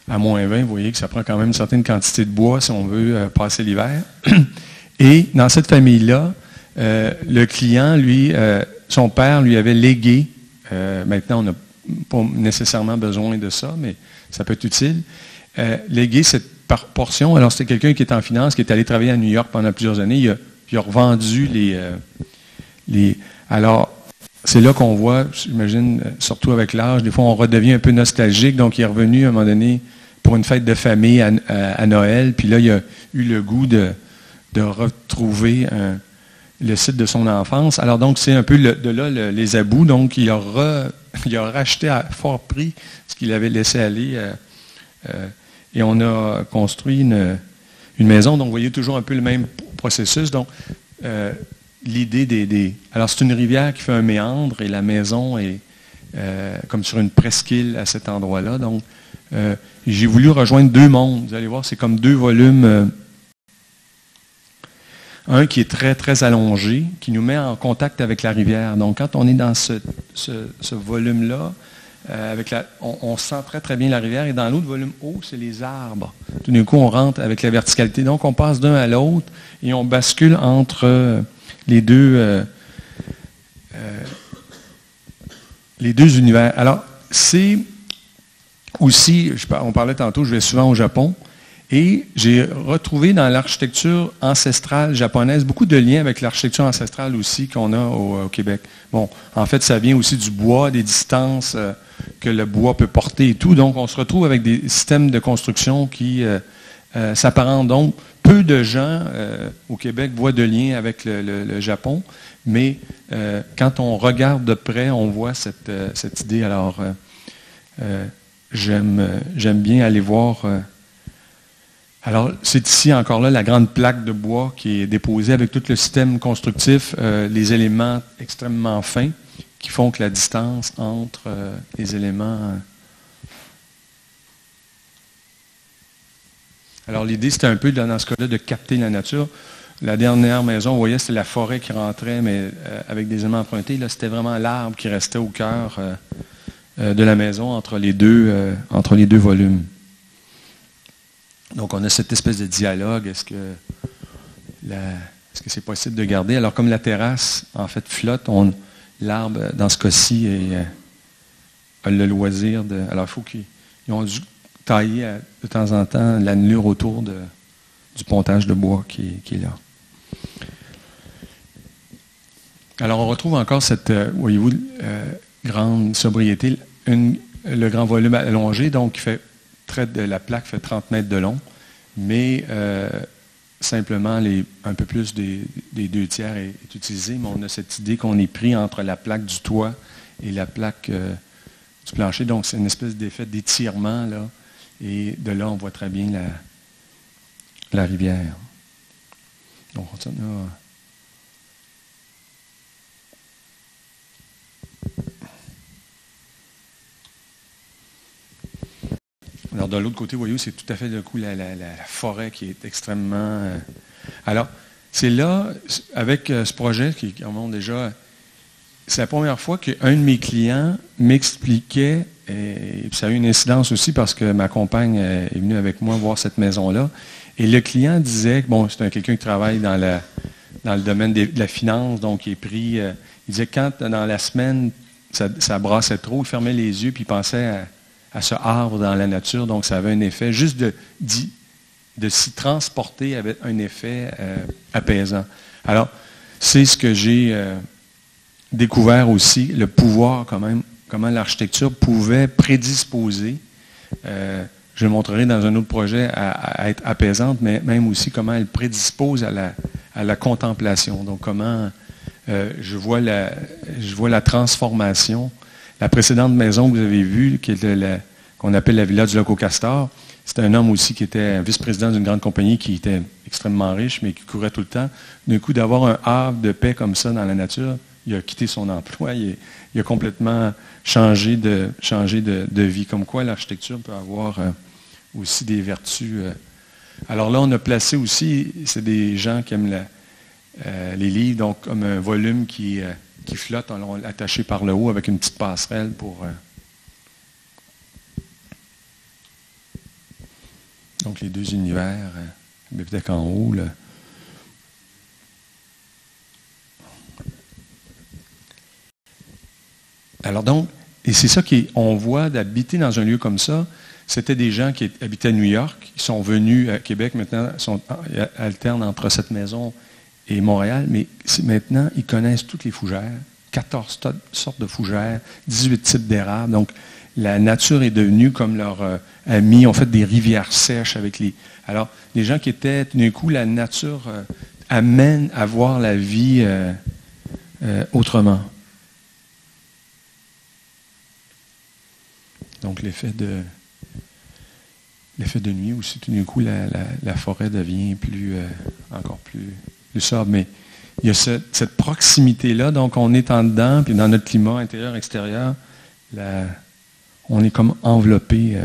à moins 20, vous voyez que ça prend quand même une certaine quantité de bois si on veut passer l'hiver. Et dans cette famille-là, le client, lui, son père lui avait légué, maintenant on n'a pas nécessairement besoin de ça, mais ça peut être utile, légué cette portion. Alors c'était quelqu'un qui était en finance, qui est allé travailler à New York pendant plusieurs années, il a revendu les... Alors, c'est là qu'on voit, j'imagine, surtout avec l'âge, des fois on redevient un peu nostalgique, donc il est revenu à un moment donné pour une fête de famille à Noël, puis là il a eu le goût de retrouver le site de son enfance. Alors donc, c'est un peu de là les Abous. Donc, il a racheté à fort prix ce qu'il avait laissé aller. Et on a construit une maison. Donc, vous voyez toujours un peu le même processus. Donc, l'idée Alors, c'est une rivière qui fait un méandre et la maison est comme sur une presqu'île à cet endroit-là. Donc, j'ai voulu rejoindre 2 mondes. Vous allez voir, c'est comme 2 volumes... un qui est très, très allongé, qui nous met en contact avec la rivière. Donc, quand on est dans ce volume-là, on sent très, très bien la rivière. Et dans l'autre volume haut, c'est les arbres. Tout d'un coup, on rentre avec la verticalité. Donc, on passe d'un à l'autre et on bascule entre les deux univers. Alors, c'est aussi, on parlait tantôt, je vais souvent au Japon. Et j'ai retrouvé dans l'architecture ancestrale japonaise beaucoup de liens avec l'architecture ancestrale aussi qu'on a au Québec. Bon, en fait, ça vient aussi du bois, des distances que le bois peut porter et tout. Donc, on se retrouve avec des systèmes de construction qui s'apparentent. Donc, peu de gens au Québec voient de liens avec le Japon, mais quand on regarde de près, on voit cette idée. Alors, j'aime bien aller voir. Alors, c'est ici encore là la grande plaque de bois qui est déposée avec tout le système constructif, les éléments extrêmement fins qui font que la distance entre les éléments. Alors, l'idée, c'était un peu, dans ce cas-là, de capter la nature. La dernière maison, vous voyez, c'était la forêt qui rentrait, mais avec des éléments empruntés. Là, c'était vraiment l'arbre qui restait au cœur de la maison entre les deux volumes. Donc, on a cette espèce de dialogue. Est-ce que c'est possible de garder? Alors, comme la terrasse, en fait, flotte, l'arbre, dans ce cas-ci, a le loisir de... Alors, il faut qu'ils ont dû tailler de temps en temps l'annelure autour du pontage de bois qui est là. Alors, on retrouve encore cette, voyez-vous, grande sobriété, le grand volume allongé, donc la plaque fait 30 mètres de long, mais simplement un peu plus des 2/3 est utilisé, mais on a cette idée qu'on est pris entre la plaque du toit et la plaque du plancher, donc c'est une espèce d'effet d'étirement, là, et de là, on voit très bien la rivière. Donc, on a... Alors, de l'autre côté, voyez-vous, c'est tout à fait d'un coup la forêt qui est extrêmement... Alors, c'est là, avec ce projet qui remonte déjà, c'est la première fois qu'un de mes clients m'expliquait, et ça a eu une incidence aussi parce que ma compagne est venue avec moi voir cette maison-là, et le client disait, bon, c'est quelqu'un qui travaille dans le domaine de la finance, donc il est pris, il disait que quand dans la semaine, ça brassait trop, il fermait les yeux, puis il pensait à ce havre dans la nature, donc ça avait un effet, juste de s'y transporter avait un effet apaisant. Alors, c'est ce que j'ai découvert aussi, le pouvoir quand même, comment l'architecture pouvait prédisposer, je le montrerai dans un autre projet, à être apaisante, mais même aussi comment elle prédispose à la contemplation. Donc comment je vois la transformation. La précédente maison que vous avez vue, qu'on appelle la Villa du Lac-aux-Castors, c'était un homme aussi qui était vice-président d'une grande compagnie qui était extrêmement riche, mais qui courait tout le temps. D'un coup, d'avoir un havre de paix comme ça dans la nature, il a quitté son emploi, il a complètement changé de vie. Comme quoi, l'architecture peut avoir aussi des vertus. Alors là, on a placé aussi, c'est des gens qui aiment les livres, donc comme un volume qui flotte, on l'a attaché par le haut avec une petite passerelle pour... donc les deux univers, bibliothèque en haut, là. Alors donc, et c'est ça qu'on voit d'habiter dans un lieu comme ça. C'était des gens qui habitaient à New York, ils sont venus à Québec, maintenant alternent entre cette maison et Montréal, mais maintenant, ils connaissent toutes les fougères, 14 sortes de fougères, 18 types d'érables. Donc, la nature est devenue comme leur ami. On fait des rivières sèches avec les... Alors, les gens qui étaient, tout d'un coup, la nature amène à voir la vie autrement. Donc, l'effet de nuit aussi, tout d'un coup, la forêt devient encore plus sobre. Mais il y a cette proximité-là, donc on est en dedans, puis dans notre climat intérieur-extérieur, on est comme enveloppé.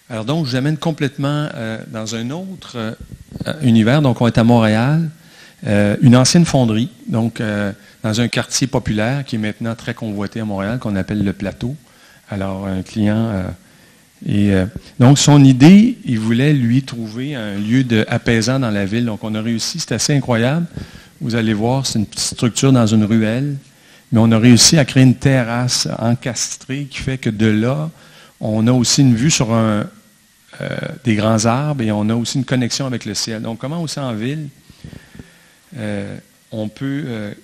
Alors donc, je vous amène complètement dans un autre univers. Donc, on est à Montréal, une ancienne fonderie, donc dans un quartier populaire qui est maintenant très convoité à Montréal, qu'on appelle le Plateau. Alors, un client... donc, son idée, il voulait, lui, trouver un lieu apaisant dans la ville. Donc, on a réussi, c'est assez incroyable. Vous allez voir, c'est une petite structure dans une ruelle, mais on a réussi à créer une terrasse encastrée qui fait que de là, on a aussi une vue sur des grands arbres et on a aussi une connexion avec le ciel. Donc, comment aussi en ville, on peut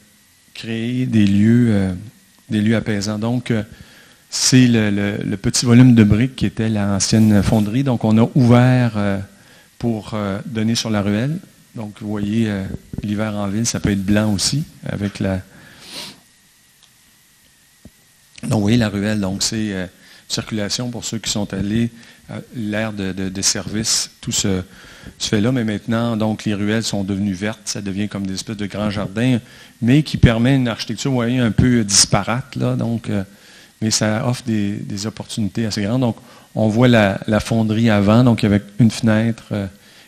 créer des lieux apaisants. Donc, c'est le petit volume de briques qui était l'ancienne fonderie. Donc, on a ouvert pour donner sur la ruelle. Donc, vous voyez, l'hiver en ville, ça peut être blanc aussi, avec Donc, vous voyez la ruelle, donc c'est circulation pour ceux qui sont allés, l'aire de service, tout se fait là, mais maintenant, donc, les ruelles sont devenues vertes, ça devient comme des espèces de grands jardins, mais qui permet une architecture, vous voyez, un peu disparate, là, donc, mais ça offre des opportunités assez grandes. Donc, on voit la fonderie avant, donc avec une fenêtre,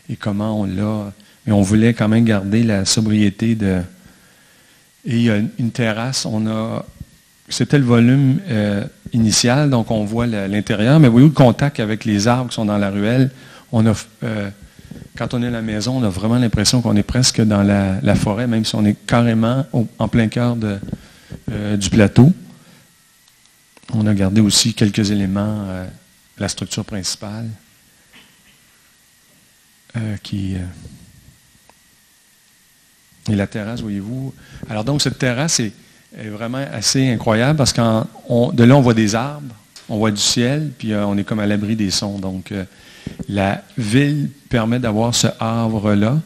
et comment on l'a, mais on voulait quand même garder la sobriété de... Et il y a une terrasse, c'était le volume initial, donc on voit l'intérieur, mais vous voyez le contact avec les arbres qui sont dans la ruelle. Quand on est à la maison, on a vraiment l'impression qu'on est presque dans la forêt, même si on est carrément en plein cœur du plateau. On a gardé aussi quelques éléments de la structure principale et la terrasse, voyez-vous. Alors donc, cette terrasse est vraiment assez incroyable parce de là, on voit des arbres, on voit du ciel, puis on est comme à l'abri des sons. Donc, la ville permet d'avoir ce havre-là.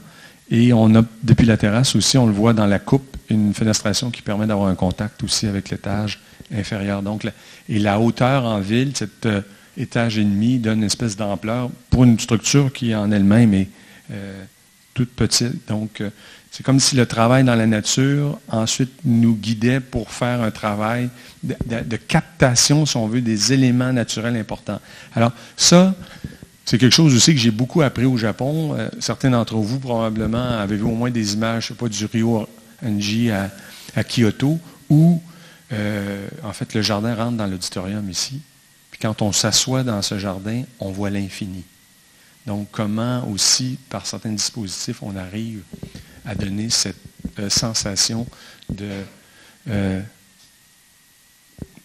Et on a, depuis la terrasse aussi, on le voit dans la coupe, une fenestration qui permet d'avoir un contact aussi avec l'étage inférieur. Donc, et la hauteur en ville, cet étage et demi, donne une espèce d'ampleur pour une structure qui en elle-même est toute petite. Donc, c'est comme si le travail dans la nature, ensuite, nous guidait pour faire un travail de captation, si on veut, des éléments naturels importants. Alors, ça, c'est quelque chose aussi que j'ai beaucoup appris au Japon. Certains d'entre vous, probablement, avez vu au moins des images, je ne sais pas, du Rio Anji à Kyoto, où, en fait, le jardin rentre dans l'auditorium ici. Puis quand on s'assoit dans ce jardin, on voit l'infini. Donc, comment aussi, par certains dispositifs, on arrive à donner cette sensation de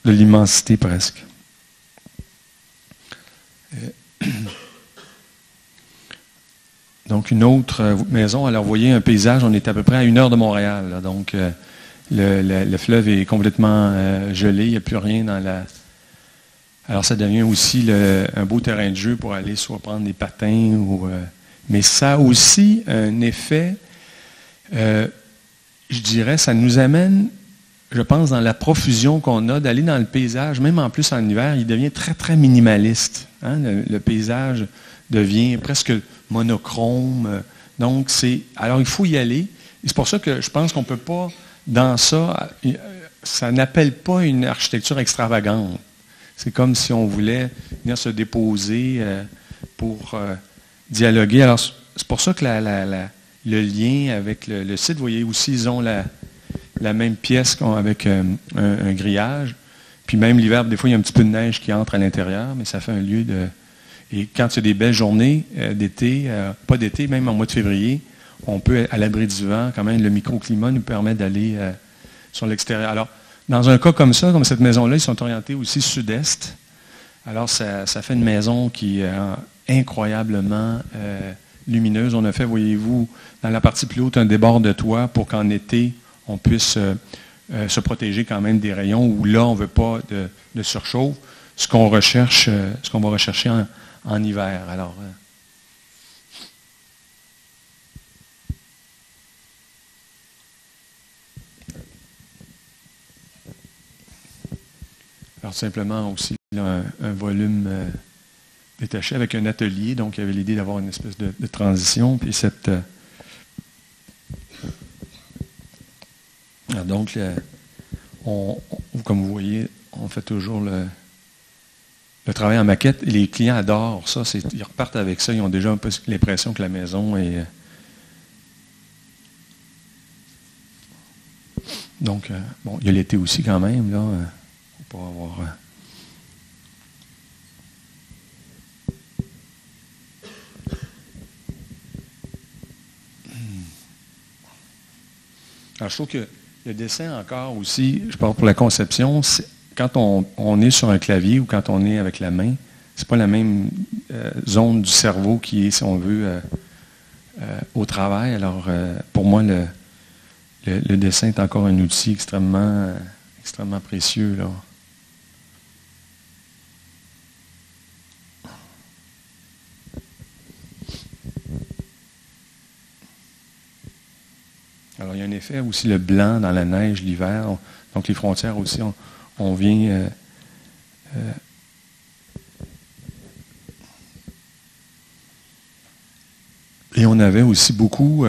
l'immensité presque. Donc, une autre maison. Alors, vous voyez un paysage, on est à peu près à 1 heure de Montréal. Là, donc, le fleuve est complètement gelé, il n'y a plus rien dans la... Alors, ça devient aussi un beau terrain de jeu pour aller soit prendre des patins ou... mais ça a aussi un effet... je dirais, ça nous amène, je pense, dans la profusion qu'on a, d'aller dans le paysage, même en plus en hiver, il devient très, très minimaliste. Hein? Le paysage devient presque monochrome. Donc, alors, il faut y aller. Et c'est pour ça que je pense qu'on ne peut pas, dans ça n'appelle pas une architecture extravagante. C'est comme si on voulait venir se déposer pour dialoguer. Alors, c'est pour ça que le lien avec le site, vous voyez aussi, ils ont la même pièce avec un grillage. Puis même l'hiver, des fois, il y a un petit peu de neige qui entre à l'intérieur, mais ça fait un lieu de... Et quand il y a des belles journées d'été, pas d'été, même en mois de février, on peut, à l'abri du vent, quand même, le microclimat nous permet d'aller sur l'extérieur. Alors, dans un cas comme ça, comme cette maison-là, ils sont orientés aussi sud-est. Alors, ça fait une maison qui est incroyablement... lumineuse. On a fait, voyez-vous, dans la partie plus haute, un débord de toit pour qu'en été, on puisse se protéger quand même des rayons où là, on ne veut pas de surchauffe, ce qu'on recherche, ce qu'on va rechercher en hiver. Alors simplement aussi là, un volume détaché avec un atelier, donc il y avait l'idée d'avoir une espèce de transition, puis donc, comme vous voyez, on fait toujours le travail en maquette, et les clients adorent ça, ils repartent avec ça, ils ont déjà un peu l'impression que la maison est... Donc, bon, il y a l'été aussi quand même, là, faut pas avoir... Alors, je trouve que le dessin encore aussi, je parle pour la conception, quand on est sur un clavier ou quand on est avec la main, c'est pas la même zone du cerveau qui est, si on veut, au travail. Alors, pour moi, le dessin est encore un outil extrêmement précieux, là. Alors, il y a un effet aussi, le blanc dans la neige l'hiver. Donc, les frontières aussi, on vient... et on avait aussi beaucoup,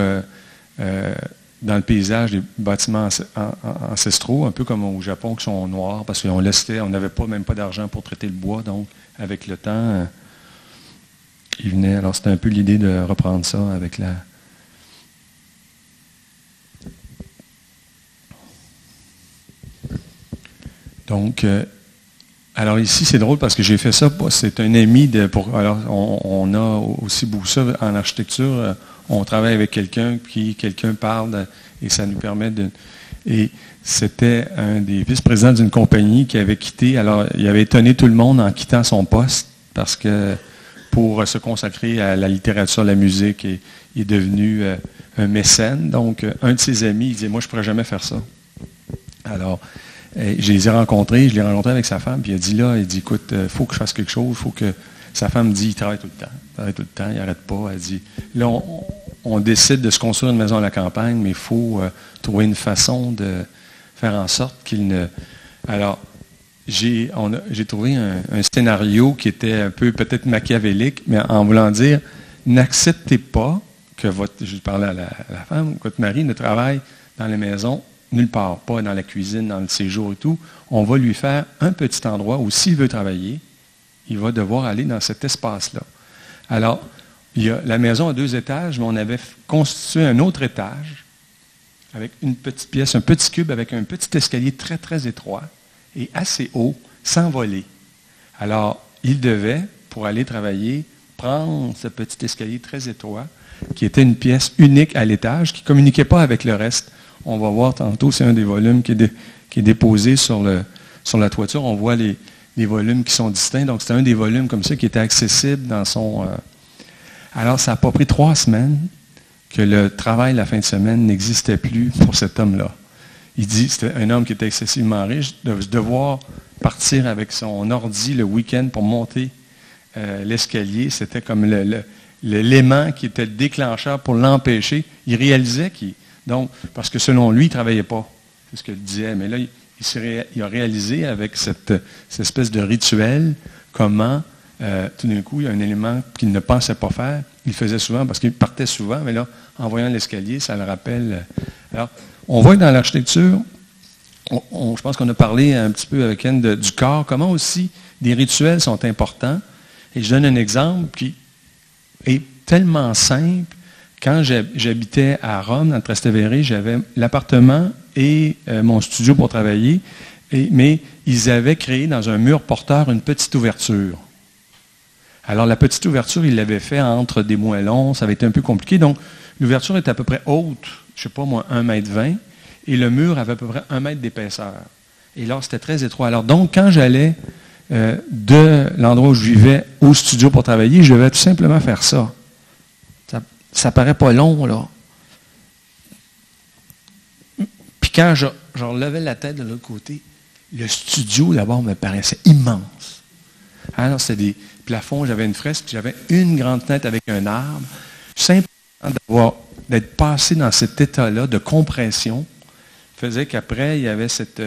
dans le paysage, des bâtiments ancestraux, un peu comme au Japon, qui sont noirs, parce qu'on n'avait même pas d'argent pour traiter le bois, donc avec le temps, il venait... Alors c'était un peu l'idée de reprendre ça avec la... Donc, alors ici, c'est drôle parce que j'ai fait ça, c'est un ami alors, on a aussi beaucoup ça en architecture, on travaille avec quelqu'un parle et ça nous permet de... Et c'était un des vice-présidents d'une compagnie qui avait quitté, alors il avait étonné tout le monde en quittant son poste parce que pour se consacrer à la littérature, la musique, et il est devenu un mécène. Donc, un de ses amis, il disait, moi, je ne pourrais jamais faire ça. Alors, je l'ai rencontré avec sa femme, puis il a dit là, écoute, il faut que je fasse quelque chose, il faut que... Sa femme dit, il travaille tout le temps, il n'arrête pas. Elle dit, là, on décide de se construire une maison à la campagne, mais il faut trouver une façon de faire en sorte qu'il ne... Alors, j'ai trouvé un scénario qui était un peu peut-être machiavélique, mais en voulant dire, n'acceptez pas que je parlais à la femme, que votre mari ne travaille dans les maisons nulle part, pas dans la cuisine, dans le séjour et tout. On va lui faire un petit endroit où s'il veut travailler, il va devoir aller dans cet espace-là. Alors, il y a la maison à 2 étages, mais on avait constitué un autre étage avec une petite pièce, un petit cube avec un petit escalier très, très étroit et assez haut, sans voler. Alors, il devait, pour aller travailler, prendre ce petit escalier très étroit, qui était une pièce unique à l'étage, qui ne communiquait pas avec le reste. On va voir tantôt, c'est un des volumes qui est déposé sur la toiture. On voit les volumes qui sont distincts. Donc, c'était un des volumes comme ça qui était accessible dans son... Alors, ça n'a pas pris 3 semaines que le travail la fin de semaine n'existait plus pour cet homme-là. Il dit, c'était un homme qui était excessivement riche, de devoir partir avec son ordi le week-end pour monter l'escalier. C'était comme l'élément qui était le déclencheur pour l'empêcher. Il réalisait donc, parce que selon lui, il ne travaillait pas. C'est ce qu'il disait. Mais là, il a réalisé avec cette espèce de rituel comment, tout d'un coup, il y a un élément qu'il ne pensait pas faire. Il le faisait souvent parce qu'il partait souvent, mais là, en voyant l'escalier, ça le rappelle. Alors, on voit que dans l'architecture, je pense qu'on a parlé un petit peu avec Anne du corps, comment aussi des rituels sont importants. Et je donne un exemple qui est tellement simple. Quand j'habitais à Rome, dans le Trastevere, j'avais l'appartement et mon studio pour travailler, mais ils avaient créé dans un mur porteur une petite ouverture. Alors, la petite ouverture, ils l'avaient fait entre des moellons, ça avait été un peu compliqué. Donc, l'ouverture était à peu près haute, je ne sais pas moi, 1,20 m, et le mur avait à peu près 1 mètre d'épaisseur. Et là, c'était très étroit. Alors, donc, quand j'allais de l'endroit où je vivais au studio pour travailler, je devais tout simplement faire ça. Ça paraît pas long, là. Puis quand je relevais la tête de l'autre côté, le studio, d'abord, me paraissait immense. Alors, c'était des plafonds, j'avais une fresque, j'avais une grande fenêtre avec un arbre. Simplement d'être passé dans cet état-là de compression faisait qu'après, il y avait cette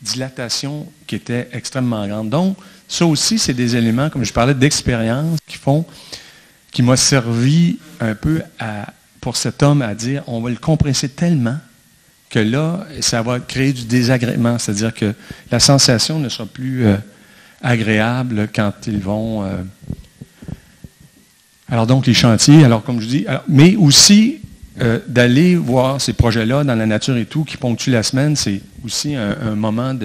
dilatation qui était extrêmement grande. Donc, ça aussi, c'est des éléments, comme je parlais, d'expérience qui m'a servi un peu pour cet homme à dire, on va le compresser tellement que là, ça va créer du désagrément. C'est-à-dire que la sensation ne sera plus agréable quand ils vont... Alors donc, les chantiers, alors comme je dis, mais aussi d'aller voir ces projets-là dans la nature et tout, qui ponctuent la semaine, c'est aussi un moment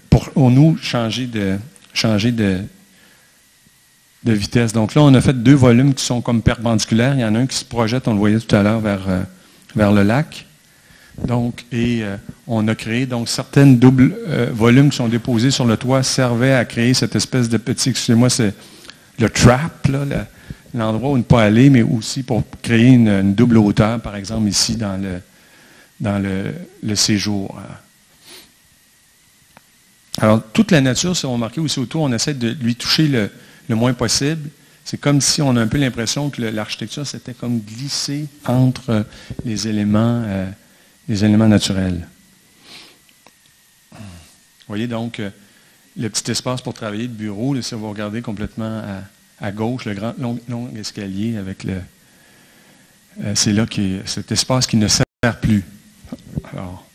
pour nous changer de vitesse. Donc là, on a fait 2 volumes qui sont comme perpendiculaires. Il y en a un qui se projette, on le voyait tout à l'heure, vers le lac. Donc, on a créé donc certaines doubles volumes qui sont déposés sur le toit, servaient à créer cette espèce de petit, excusez-moi, c'est le trap, là, l'endroit où ne pas aller, mais aussi pour créer une double hauteur, par exemple, ici dans le séjour. Alors, toute la nature, si on remarque aussi autour, on essaie de lui toucher le moins possible. C'est comme si on a un peu l'impression que l'architecture s'était comme glissée entre les éléments naturels. voyez donc le petit espace pour travailler de bureau, là, si vous regardez complètement à gauche, le grand long escalier avec le... c'est là cet espace qui ne sert plus. Alors,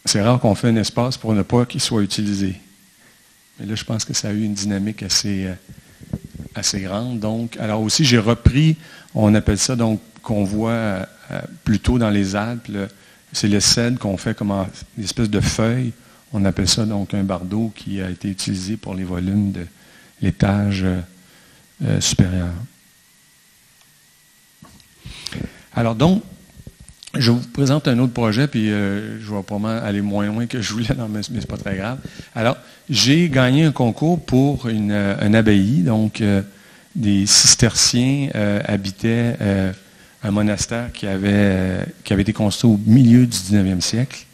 c'est rare qu'on fait un espace pour ne pas qu'il soit utilisé. Mais là, je pense que ça a eu une dynamique assez grande. Donc, alors aussi, j'ai repris, on appelle ça, donc, qu'on voit plutôt dans les Alpes, c'est le cèdre qu'on fait comme une espèce de feuille. On appelle ça donc un bardeau qui a été utilisé pour les volumes de l'étage supérieur. Alors donc, je vous présente un autre projet, puis je vais probablement aller moins loin que je voulais, mais ce n'est pas très grave. Alors, j'ai gagné un concours pour une abbaye, donc des cisterciens habitaient un monastère qui avait été construit au milieu du 19e siècle.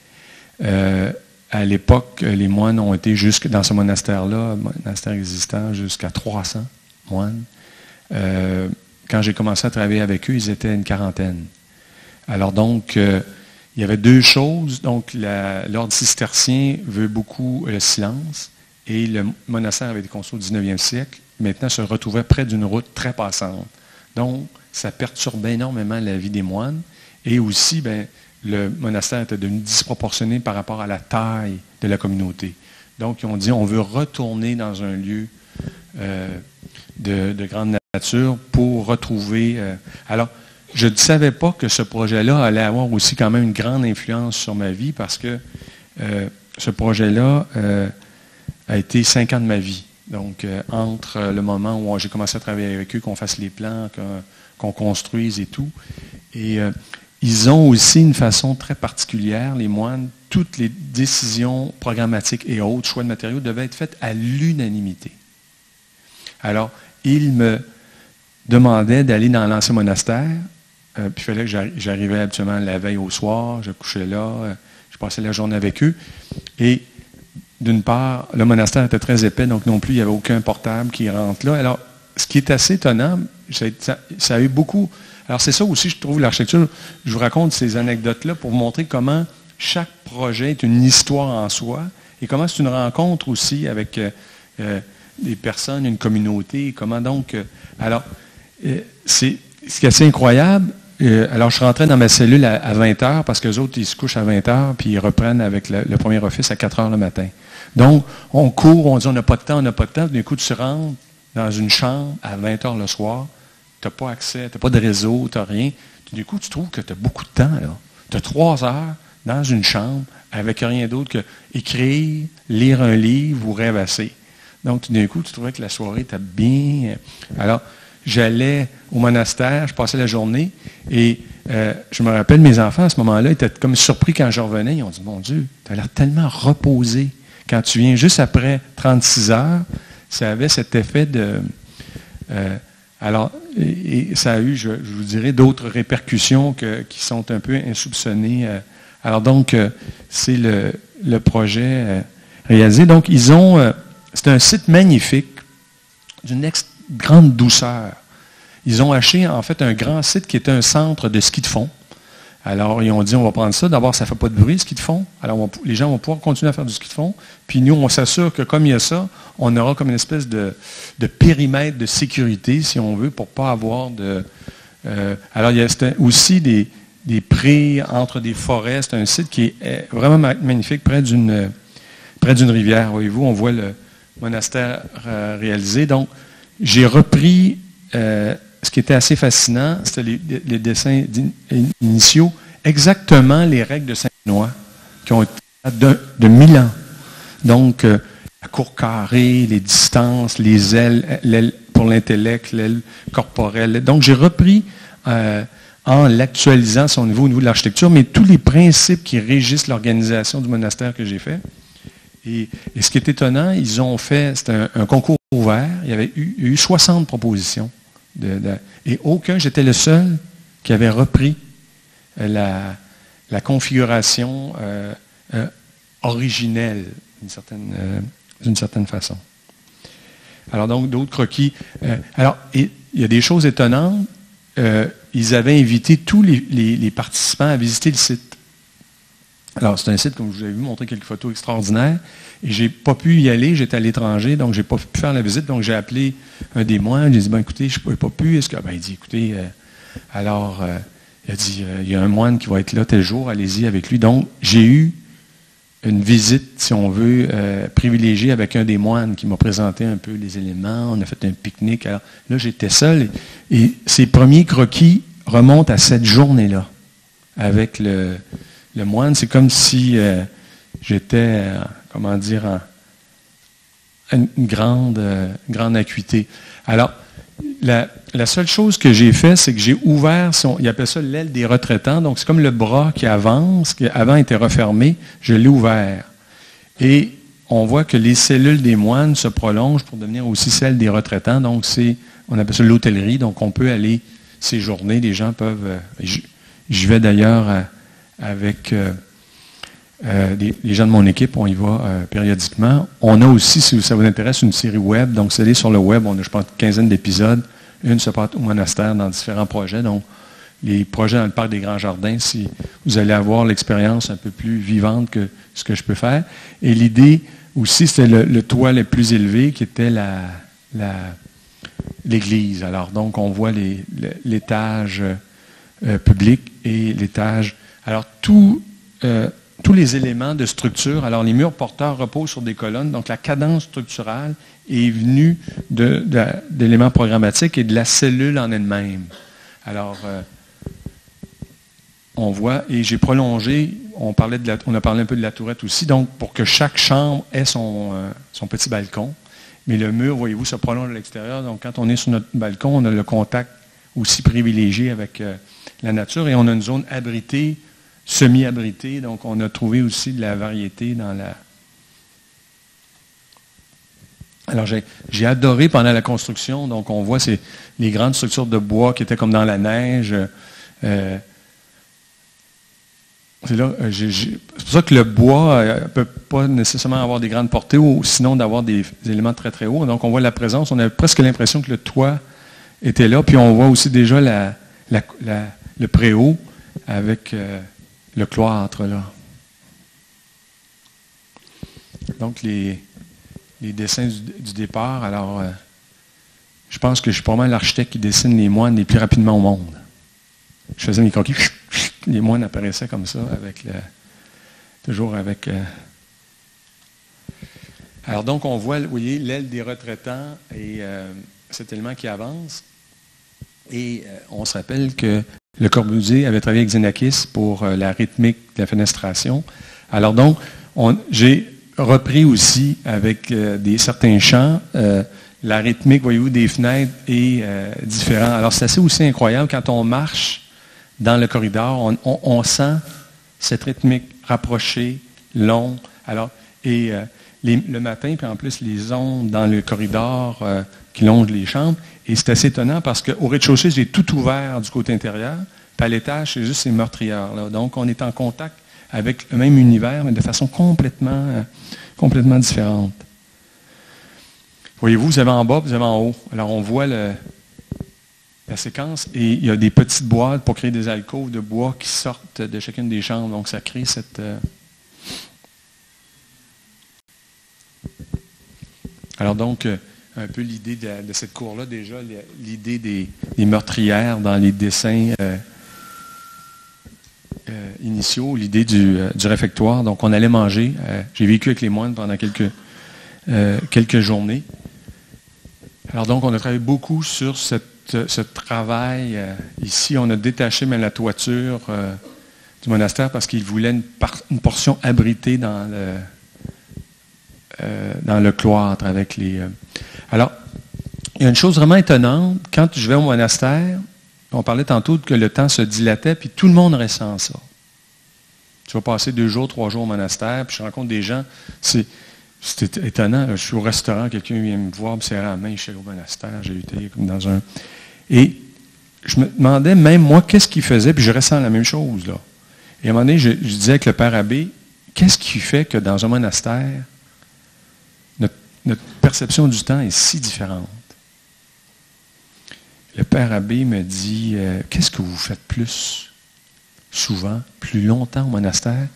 À l'époque, les moines ont été dans ce monastère-là, monastère existant, jusqu'à 300 moines. Quand j'ai commencé à travailler avec eux, ils étaient une quarantaine. Alors donc, il y avait deux choses. Donc, l'ordre cistercien veut beaucoup le silence et le monastère avait été construit au 19e siècle. Maintenant, se retrouvait près d'une route très passante. Donc, ça perturbait énormément la vie des moines. Et aussi, le monastère était devenu disproportionné par rapport à la taille de la communauté. Donc, ils ont dit, on veut retourner dans un lieu de grande nature pour retrouver... alors, je ne savais pas que ce projet-là allait avoir aussi quand même une grande influence sur ma vie parce que ce projet-là a été 5 ans de ma vie. Donc, entre le moment où j'ai commencé à travailler avec eux, qu'on fasse les plans, qu'on construise et tout. Et ils ont aussi une façon très particulière, les moines, toutes les décisions programmatiques et autres, choix de matériaux, devaient être faites à l'unanimité. Alors, ils me demandaient d'aller dans l'ancien monastère, puis il fallait que j'arrivais habituellement la veille au soir, je couchais là, je passais la journée avec eux. Et d'une part, le monastère était très épais, donc non plus, il n'y avait aucun portable qui rentre là. Alors, ce qui est assez étonnant, ça a eu beaucoup... Alors, c'est ça aussi, je trouve, l'architecture. Je vous raconte ces anecdotes-là pour vous montrer comment chaque projet est une histoire en soi et comment c'est une rencontre aussi avec des personnes, une communauté. Comment donc... alors, ce qui est assez incroyable, alors je suis rentré dans ma cellule à 20 heures parce que les autres, ils se couchent à 20 heures puis ils reprennent avec le premier office à 4 heures le matin. Donc, on court, on dit on n'a pas de temps, on n'a pas de temps. D'un coup, tu rentres dans une chambre à 20 heures le soir, tu n'as pas accès, tu n'as pas de réseau, tu n'as rien. Du coup, tu trouves que tu as beaucoup de temps. Tu as 3 heures dans une chambre avec rien d'autre que écrire, lire un livre ou rêvasser. Donc, tout d'un coup, tu trouvais que la soirée était bien... Alors, j'allais au monastère, je passais la journée et je me rappelle, mes enfants, à ce moment-là, étaient comme surpris quand je revenais. Ils ont dit, mon Dieu, tu as l'air tellement reposé. Quand tu viens juste après 36 heures, ça avait cet effet de... alors, et ça a eu, je vous dirais, d'autres répercussions qui sont un peu insoupçonnées. Alors donc, c'est le projet réalisé. Donc, ils ont... c'est un site magnifique, d'une grande douceur. Ils ont acheté, en fait, un grand site qui était un centre de ski de fond. Alors, ils ont dit, on va prendre ça. D'abord, ça ne fait pas de bruit, le ski de fond. Alors, les gens vont pouvoir continuer à faire du ski de fond. Puis nous, on s'assure que comme il y a ça, on aura comme une espèce de périmètre de sécurité, si on veut, pour ne pas avoir de... alors, il y a aussi des prés entre des forêts. C'est un site qui est vraiment magnifique, près d'une rivière. Voyez-vous, on voit le monastère réalisé. Donc, j'ai repris... ce qui était assez fascinant, c'était les dessins initiaux, exactement les règles de Saint-Benoît, qui ont été de 1000 ans. Donc, la cour carrée, les distances, les ailes, l'aile pour l'intellect, l'aile corporelle. Donc, j'ai repris, en l'actualisant au niveau de l'architecture, mais tous les principes qui régissent l'organisation du monastère que j'ai fait. Et ce qui est étonnant, ils ont fait, c'était un concours ouvert, il y a eu 60 propositions. Et j'étais le seul qui avait repris la configuration originelle d'une certaine façon. Alors donc, d'autres croquis. Alors, il y a des choses étonnantes. Ils avaient invité tous les participants à visiter le site. Alors, c'est un site, comme je vous avais vu, montrer quelques photos extraordinaires. Et j'ai pas pu y aller, j'étais à l'étranger, donc j'ai pas pu faire la visite. Donc, j'ai appelé un des moines, j'ai dit, écoutez, je n'ai pas pu. Il dit, écoutez, il a dit, il y a un moine qui va être là tel jour, allez-y avec lui. Donc, j'ai eu une visite, si on veut, privilégiée avec un des moines qui m'a présenté un peu les éléments. On a fait un pique-nique. Alors, là, j'étais seul. Et ces premiers croquis remontent à cette journée-là avec le moine. C'est comme si j'étais, une grande acuité. Alors, la seule chose que j'ai fait, c'est que j'ai ouvert, il appelle ça l'aile des retraitants, donc c'est comme le bras qui avance, qui avant était refermé, je l'ai ouvert. Et on voit que les cellules des moines se prolongent pour devenir aussi celles des retraitants, donc on appelle ça l'hôtellerie, donc on peut aller séjourner, les gens peuvent, j'y vais d'ailleurs avec les gens de mon équipe, on y va périodiquement. On a aussi, si ça vous intéresse, une série web. Donc, c'est allé sur le web, on a, je pense, une quinzaine d'épisodes. Une se passe au monastère dans différents projets. Donc, les projets dans le parc des Grands Jardins, si vous allez avoir l'expérience un peu plus vivante que ce que je peux faire. Et l'idée aussi, c'était le toit le plus élevé qui était l'église. Alors, donc, on voit l'étage public et l'étage. Alors, tous les éléments de structure. Alors, les murs porteurs reposent sur des colonnes. Donc, la cadence structurale est venue d'éléments programmatiques et de la cellule en elle-même. Alors, on voit, et j'ai prolongé, on a parlé un peu de la tourette aussi, donc pour que chaque chambre ait son petit balcon. Mais le mur, voyez-vous, se prolonge à l'extérieur. Donc, quand on est sur notre balcon, on a le contact aussi privilégié avec la nature et on a une zone abritée, semi-abrité, donc on a trouvé aussi de la variété dans la... Alors j'ai adoré pendant la construction, donc on voit les grandes structures de bois qui étaient comme dans la neige. C'est pour ça que le bois ne peut pas nécessairement avoir des grandes portées, ou sinon d'avoir des éléments très très hauts. Donc on voit la présence, on a presque l'impression que le toit était là, puis on voit aussi déjà le préau avec... le cloître, là. Donc, les dessins du départ, alors, je pense que je suis pas mal l'architecte qui dessine les moines les plus rapidement au monde. Je faisais mes croquis, les moines apparaissaient comme ça, toujours avec... Alors, donc, on voit, vous voyez, l'aile des retraitants et cet élément qui avance. Et on se rappelle que Le Corbusier avait travaillé avec Xenakis pour la rythmique de la fenestration. Alors donc, j'ai repris aussi avec certains chants, la rythmique, voyez-vous, des fenêtres est différente. Alors c'est assez aussi incroyable, quand on marche dans le corridor, on sent cette rythmique rapprochée, long. Alors, et le matin, puis en plus les ondes dans le corridor qui longent les chambres. Et c'est assez étonnant parce qu'au rez-de-chaussée, j'ai tout ouvert du côté intérieur. Puis à l'étage, c'est juste ces meurtrières-là. Donc, on est en contact avec le même univers, mais de façon complètement différente. Voyez-vous, vous avez en bas, vous avez en haut. Alors, on voit la séquence et il y a des petites boîtes pour créer des alcôves de bois qui sortent de chacune des chambres. Donc, ça crée cette... Alors, donc... un peu l'idée de cette cour-là, déjà, l'idée des meurtrières dans les dessins initiaux, l'idée du réfectoire. Donc, on allait manger. J'ai vécu avec les moines pendant quelques journées. Alors, donc, on a travaillé beaucoup sur ce travail. Ici, on a détaché même la toiture du monastère parce qu'ils voulaient une portion abritée dans le cloître avec les... Alors, il y a une chose vraiment étonnante. Quand je vais au monastère, on parlait tantôt que le temps se dilatait, puis tout le monde ressent ça. Tu vas passer 2 jours, 3 jours au monastère, puis je rencontre des gens. C'est étonnant. Je suis au restaurant, quelqu'un vient me voir, me serrer la main, je suis au monastère, j'ai été comme dans un... Et je me demandais, même moi, qu'est-ce qu'il faisait, puis je ressens la même chose, là. Et à un moment donné, je disais avec le père abbé, qu'est-ce qui fait que dans un monastère, notre perception du temps est si différente? Le père abbé me dit, qu'est-ce que vous faites plus souvent, plus longtemps au monastère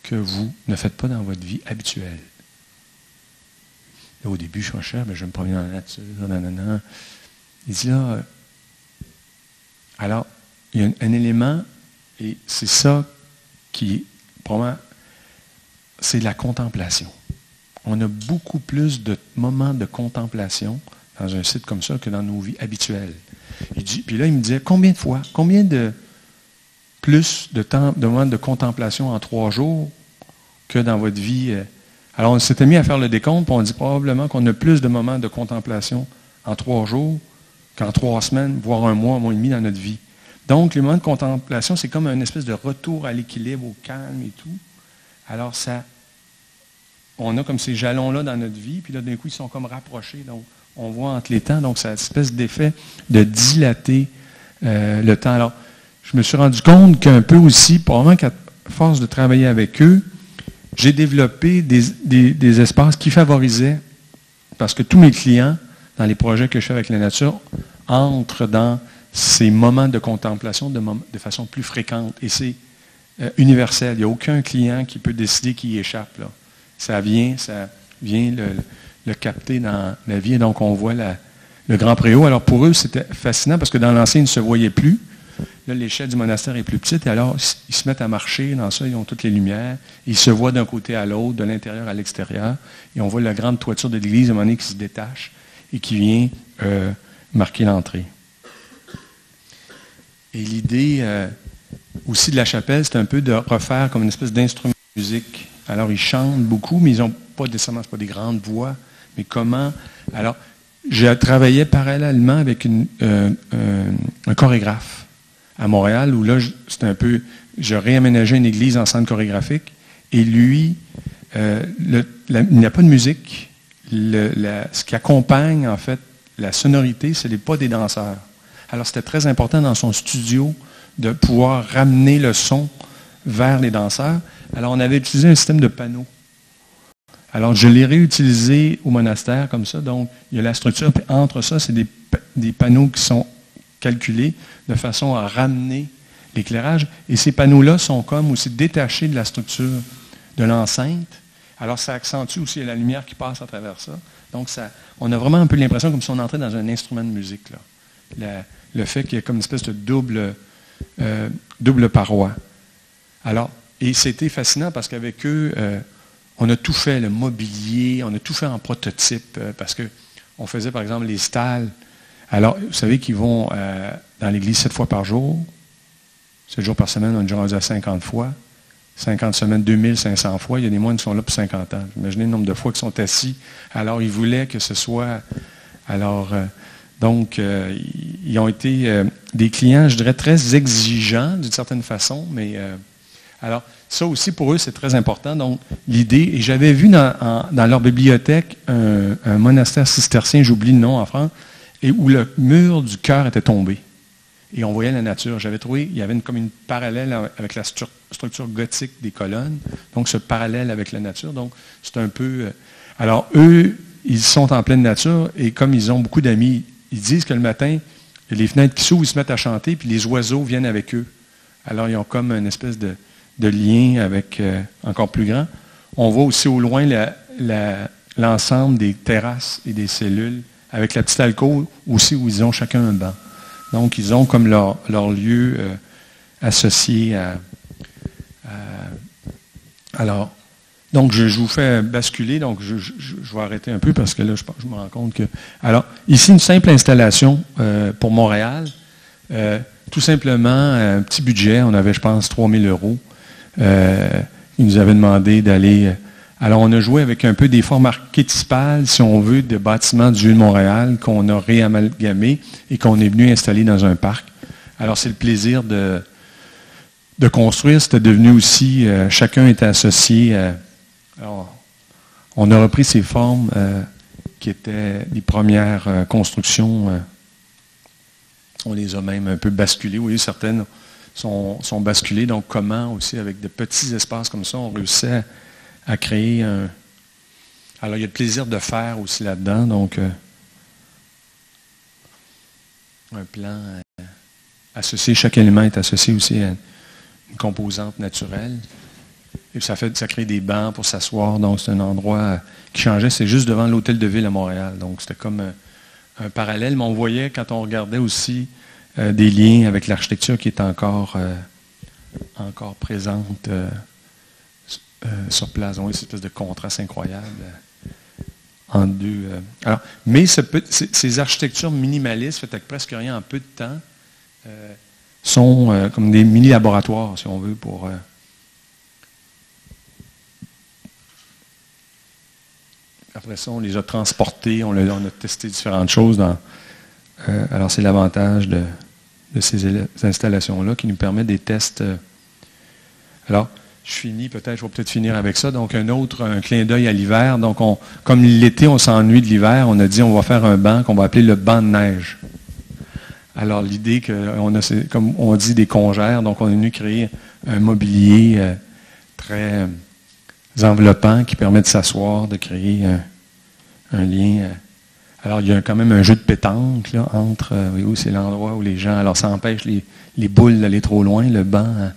que vous ne faites pas dans votre vie habituelle. Là, au début, je suis cher, je vais me promener dans la nature, nanana. Il dit là, alors, il y a un élément, et c'est ça qui, pour moi, c'est la contemplation. On a beaucoup plus de moments de contemplation dans un site comme ça que dans nos vies habituelles. Puis là, il me disait, combien de plus de temps, de moments de contemplation en 3 jours que dans votre vie? Alors, on s'était mis à faire le décompte, puis on dit probablement qu'on a plus de moments de contemplation en 3 jours qu'en 3 semaines, voire un mois et demi dans notre vie. Donc, les moments de contemplation, c'est comme une espèce de retour à l'équilibre, au calme et tout. Alors, on a comme ces jalons-là dans notre vie, puis là, d'un coup, ils sont comme rapprochés. Donc, on voit entre les temps, donc ça a une espèce d'effet de dilater le temps. Alors, je me suis rendu compte qu'un peu aussi, probablement qu'à force de travailler avec eux, j'ai développé des espaces qui favorisaient, parce que tous mes clients, dans les projets que je fais avec la nature, entrent dans ces moments de contemplation de façon plus fréquente. Et c'est universel. Il n'y a aucun client qui peut décider qu'il y échappe, là. Ça vient le capter dans la vie. Et donc, on voit le grand préau. Alors, pour eux, c'était fascinant parce que dans l'ancien, ils ne se voyaient plus. Là, l'échelle du monastère est plus petite. Et alors, ils se mettent à marcher. Dans ça, ils ont toutes les lumières. Ils se voient d'un côté à l'autre, de l'intérieur à l'extérieur. Et on voit la grande toiture de l'église, à un moment donné, qui se détache et qui vient marquer l'entrée. Et l'idée aussi de la chapelle, c'est un peu de refaire comme une espèce d'instrument de musique. Alors, ils chantent beaucoup, mais ils n'ont pas nécessairement, pas des grandes voix. Mais comment? Alors, je travaillais parallèlement avec un chorégraphe à Montréal, où là, c'était un peu, je réaménageais une église en centre chorégraphique, et lui, il n'y a pas de musique. Ce qui accompagne, en fait, la sonorité, ce n'est pas des danseurs. Alors, c'était très important dans son studio de pouvoir ramener le son vers les danseurs. Alors, on avait utilisé un système de panneaux. Alors, je l'ai réutilisé au monastère comme ça. Donc, il y a la structure. Puis entre ça, c'est des panneaux qui sont calculés de façon à ramener l'éclairage. Et ces panneaux-là sont comme aussi détachés de la structure de l'enceinte. Alors, ça accentue aussi la lumière qui passe à travers ça. Donc, on a vraiment un peu l'impression comme si on entrait dans un instrument de musique, là. Le fait qu'il y ait comme une espèce de double paroi. Alors, et c'était fascinant parce qu'avec eux, on a tout fait, le mobilier, on a tout fait en prototype, parce qu'on faisait, par exemple, les stalles. Alors, vous savez qu'ils vont dans l'église 7 fois par jour, 7 jours par semaine, on est déjà rendu à 50 fois. 50 semaines, 2500 fois. Il y a des moines qui sont là pour 50 ans. Imaginez le nombre de fois qu'ils sont assis. Alors, ils voulaient que ce soit... Alors, donc, ils ont été des clients, je dirais, très exigeants d'une certaine façon, mais... alors, ça aussi, pour eux, c'est très important. Donc, l'idée... Et j'avais vu dans leur bibliothèque un monastère cistercien, j'oublie le nom en France, et où le mur du chœur était tombé. Et on voyait la nature. J'avais trouvé, il y avait comme une parallèle avec la structure gothique des colonnes. Donc, ce parallèle avec la nature. Donc, c'est un peu... alors, eux, ils sont en pleine nature, et comme ils ont beaucoup d'amis, ils disent que le matin, il y a les fenêtres qui s'ouvrent, ils se mettent à chanter, puis les oiseaux viennent avec eux. Alors, ils ont comme une espèce de lien avec encore plus grand. On voit aussi au loin l'ensemble des terrasses et des cellules, avec la petite alcôve aussi où ils ont chacun un banc. Donc, ils ont comme leur lieu associé à... Alors, donc, je vous fais basculer, donc je vais arrêter un peu parce que là, je me rends compte que... Alors, ici, une simple installation pour Montréal. Tout simplement, un petit budget, on avait, je pense, 3 000 €. Ils nous avaient demandé d'aller... Alors, on a joué avec un peu des formes archétypales, si on veut, de bâtiments du Vieux de Montréal qu'on a réamalgamés et qu'on est venu installer dans un parc. Alors, c'est le plaisir de construire. C'était devenu aussi... chacun était associé à... Alors, on a repris ces formes qui étaient les premières constructions. On les a même un peu basculées. Vous voyez, certaines sont basculées. Donc, comment aussi, avec de petits espaces comme ça, on réussissait à créer un... Alors, il y a le plaisir de faire aussi là-dedans. Donc, un plan associé, chaque élément est associé aussi à une composante naturelle. et ça crée des bancs pour s'asseoir. Donc, c'est un endroit qui changeait. C'est juste devant l'hôtel de ville à Montréal. Donc, c'était comme un parallèle. Mais on voyait, quand on regardait aussi, des liens avec l'architecture qui est encore présente sur place. Donc, cette espèce de contraste incroyable en deux. Alors, mais ces architectures minimalistes, faites avec presque rien en peu de temps, sont comme des mini-laboratoires, si on veut, pour... Après ça, on les a transportés, on a testé différentes choses. Alors, c'est l'avantage de ces installations-là qui nous permet des tests. Alors, je vais peut-être finir avec ça. Donc, un clin d'œil à l'hiver. Donc, comme l'été, on s'ennuie de l'hiver, on a dit on va faire un banc qu'on va appeler le banc de neige. Alors, l'idée qu'on a, c'est, comme on dit, des congères. Donc, on est venu créer un mobilier très enveloppant qui permet de s'asseoir, de créer un lien. Alors, il y a quand même un jeu de pétanque là, entre, voyez-vous, c'est l'endroit où les gens... Alors, ça empêche les boules d'aller trop loin, le banc,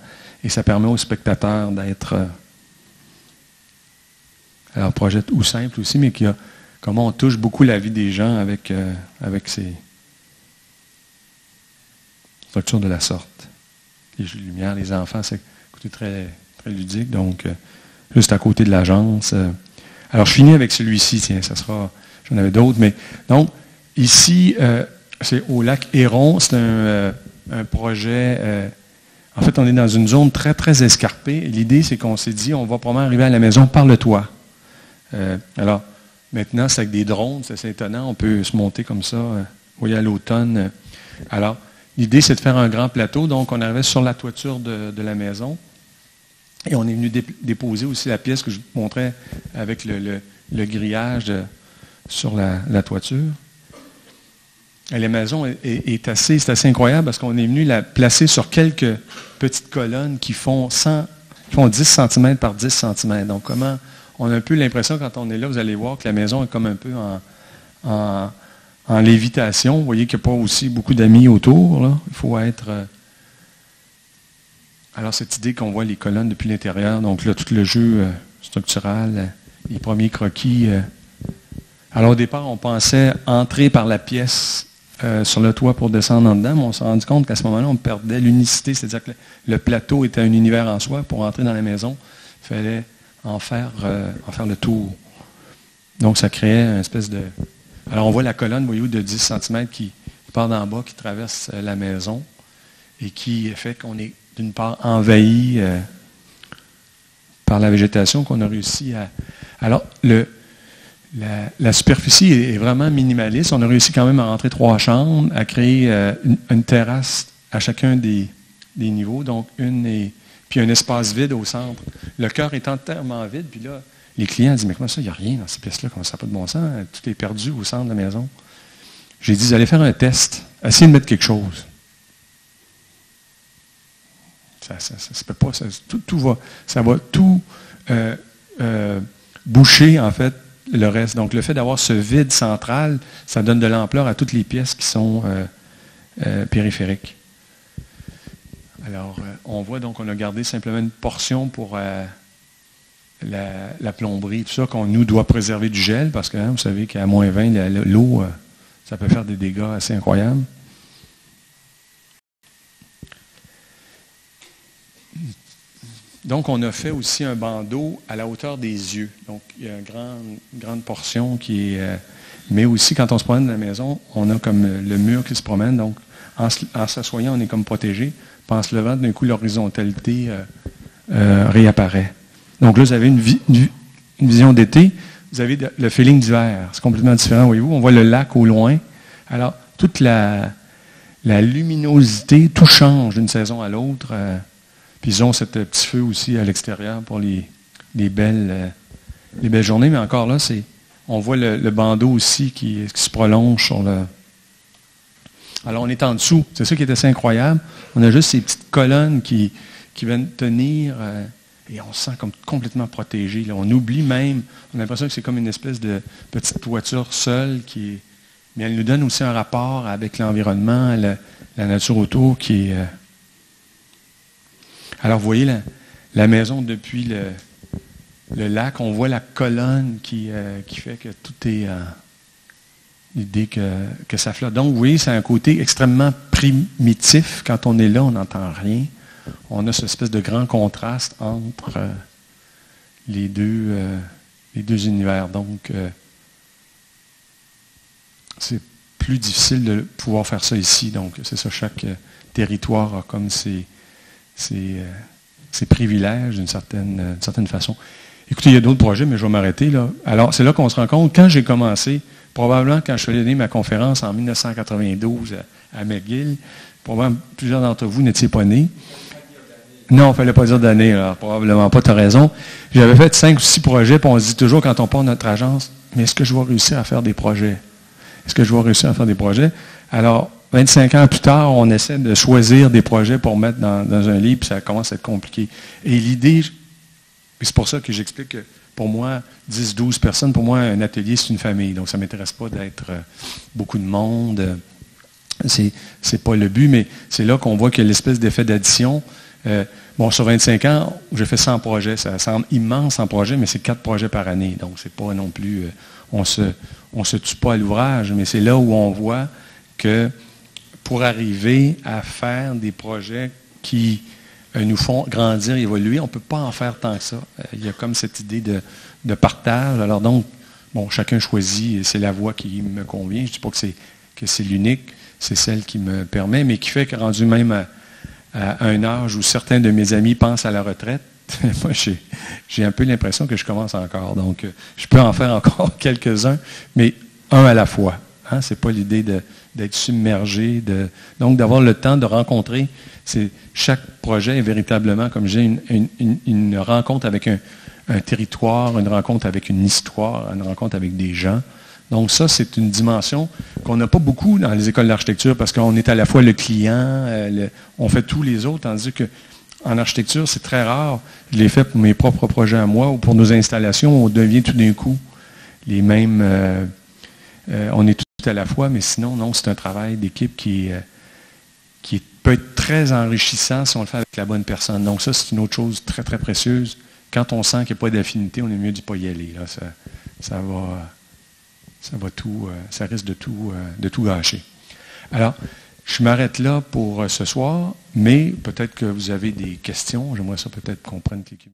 et ça permet aux spectateurs d'être... alors, projet ou simple aussi, mais comment on touche beaucoup la vie des gens avec ces structures de la sorte. Les jeux de lumière, les enfants, c'est très, très ludique, donc juste à côté de l'agence. Alors, je finis avec celui-ci, tiens, ça sera... J'en avais d'autres, mais donc, ici, c'est au lac Héron, c'est un projet... en fait, on est dans une zone très, très escarpée. L'idée, c'est qu'on s'est dit, on va probablement arriver à la maison par le toit. Alors, maintenant, c'est avec des drones, c'est assez étonnant, on peut se monter comme ça, vous voyez, à l'automne. Alors, l'idée, c'est de faire un grand plateau, donc on arrivait sur la toiture de la maison, et on est venu déposer aussi la pièce que je vous montrais avec le grillage sur la toiture. Et la maison c'est assez incroyable parce qu'on est venu la placer sur quelques petites colonnes qui font 10 cm par 10 cm. Donc, on a un peu l'impression, quand on est là, vous allez voir que la maison est comme un peu en lévitation. Vous voyez qu'il n'y a pas aussi beaucoup d'amis autour. Là. Il faut être... Alors, cette idée qu'on voit les colonnes depuis l'intérieur, donc là, tout le jeu structural, les premiers croquis... Alors, au départ, on pensait entrer par la pièce sur le toit pour descendre en dedans, mais on s'est rendu compte qu'à ce moment-là, on perdait l'unicité, c'est-à-dire que le plateau était un univers en soi. Pour entrer dans la maison, il fallait en faire le tour. Donc, ça créait une espèce de... Alors, on voit la colonne, voyez-vous, de 10 cm qui part d'en bas, qui traverse la maison et qui fait qu'on est, d'une part, envahi par la végétation qu'on a réussi à... Alors, la superficie est vraiment minimaliste. On a réussi quand même à rentrer 3 chambres, à créer une terrasse à chacun des niveaux, donc puis un espace vide au centre. Le cœur est entièrement vide, puis là, les clients disent, mais comment ça, il n'y a rien dans ces pièces-là, comment ça n'a pas de bon sens, tout est perdu au centre de la maison. J'ai dit, vous allez faire un test, essayez de mettre quelque chose. Ça se peut pas, ça va tout boucher, en fait, le reste. Donc, le fait d'avoir ce vide central, ça donne de l'ampleur à toutes les pièces qui sont périphériques. Alors, on voit donc qu'on a gardé simplement une portion pour la plomberie, tout ça, qu'on nous doit préserver du gel, parce que vous savez qu'à moins 20, l'eau, ça peut faire des dégâts assez incroyables. Donc, on a fait aussi un bandeau à la hauteur des yeux. Donc, il y a une grande portion qui est... mais aussi, quand on se promène dans la maison, on a comme le mur qui se promène. Donc, en s'assoyant, on est comme protégé. Puis en se levant, d'un coup, l'horizontalité réapparaît. Donc là, vous avez une vision d'été. Vous avez le feeling d'hiver. C'est complètement différent, voyez-vous. On voit le lac au loin. Alors, toute la luminosité, tout change d'une saison à l'autre. Puis ils ont ce petit feu aussi à l'extérieur pour les belles journées. Mais encore là, on voit le bandeau aussi qui se prolonge sur le... Alors, on est en dessous. C'est ça qui est assez incroyable. On a juste ces petites colonnes qui viennent tenir et on se sent comme complètement protégé. Là. On oublie même, on a l'impression que c'est comme une espèce de petite toiture seule mais elle nous donne aussi un rapport avec l'environnement, la nature autour qui est... Alors, vous voyez la maison depuis le lac. On voit la colonne qui fait que tout est l'idée que ça flotte. Donc, oui, c'est un côté extrêmement primitif. Quand on est là, on n'entend rien. On a cette espèce de grand contraste entre les deux univers. Donc, c'est plus difficile de pouvoir faire ça ici. Donc, c'est ça, chaque territoire a comme ses privilèges d'une certaine façon. Écoutez, il y a d'autres projets, mais je vais m'arrêter là. Alors, c'est là qu'on se rend compte, quand j'ai commencé, probablement quand je suis allé donner ma conférence en 1992 à McGill, probablement plusieurs d'entre vous n'étiez pas nés. Non, il ne fallait pas dire d'année, alors probablement pas, tu as raison. J'avais fait 5 ou 6 projets, puis on se dit toujours quand on part de notre agence, mais est-ce que je vais réussir à faire des projets? Est-ce que je vais réussir à faire des projets? Alors, 25 ans plus tard, on essaie de choisir des projets pour mettre dans un livre, puis ça commence à être compliqué. Et l'idée, c'est pour ça que j'explique que pour moi, 10, 12 personnes, pour moi, un atelier, c'est une famille. Donc, ça ne m'intéresse pas d'être beaucoup de monde. C'est pas le but, mais c'est là qu'on voit qu'il y a l'espèce d'effet d'addition. Sur 25 ans, j'ai fait 100 projets. Ça semble immense 100 projets, mais c'est 4 projets par année. Donc, c'est pas non plus... on se tue pas à l'ouvrage, mais c'est là où on voit que pour arriver à faire des projets qui nous font grandir, évoluer, on ne peut pas en faire tant que ça. Il y a comme cette idée de partage. Alors donc, chacun choisit, et c'est la voie qui me convient. Je ne dis pas que c'est l'unique, c'est celle qui me permet, mais qui fait que rendu même à un âge où certains de mes amis pensent à la retraite, moi, j'ai un peu l'impression que je commence encore. Donc, je peux en faire encore quelques-uns, mais un à la fois. Hein? Ce n'est pas l'idée d'être submergé, donc d'avoir le temps de rencontrer. Chaque projet est véritablement, comme je dis, une rencontre avec un territoire, une rencontre avec une histoire, une rencontre avec des gens. Donc ça, c'est une dimension qu'on n'a pas beaucoup dans les écoles d'architecture parce qu'on est à la fois le client, on fait tous les autres, tandis qu'en architecture, c'est très rare. Je l'ai fait pour mes propres projets à moi ou pour nos installations, on devient tout d'un coup les mêmes... on est tout à la fois, mais sinon, non, c'est un travail d'équipe qui peut être très enrichissant si on le fait avec la bonne personne. Donc ça, c'est une autre chose très, très précieuse. Quand on sent qu'il n'y a pas d'affinité, on est mieux d'y pas y aller. Là. Ça risque de tout gâcher. Alors, je m'arrête là pour ce soir, mais peut-être que vous avez des questions. J'aimerais ça peut-être qu'on prenne quelques...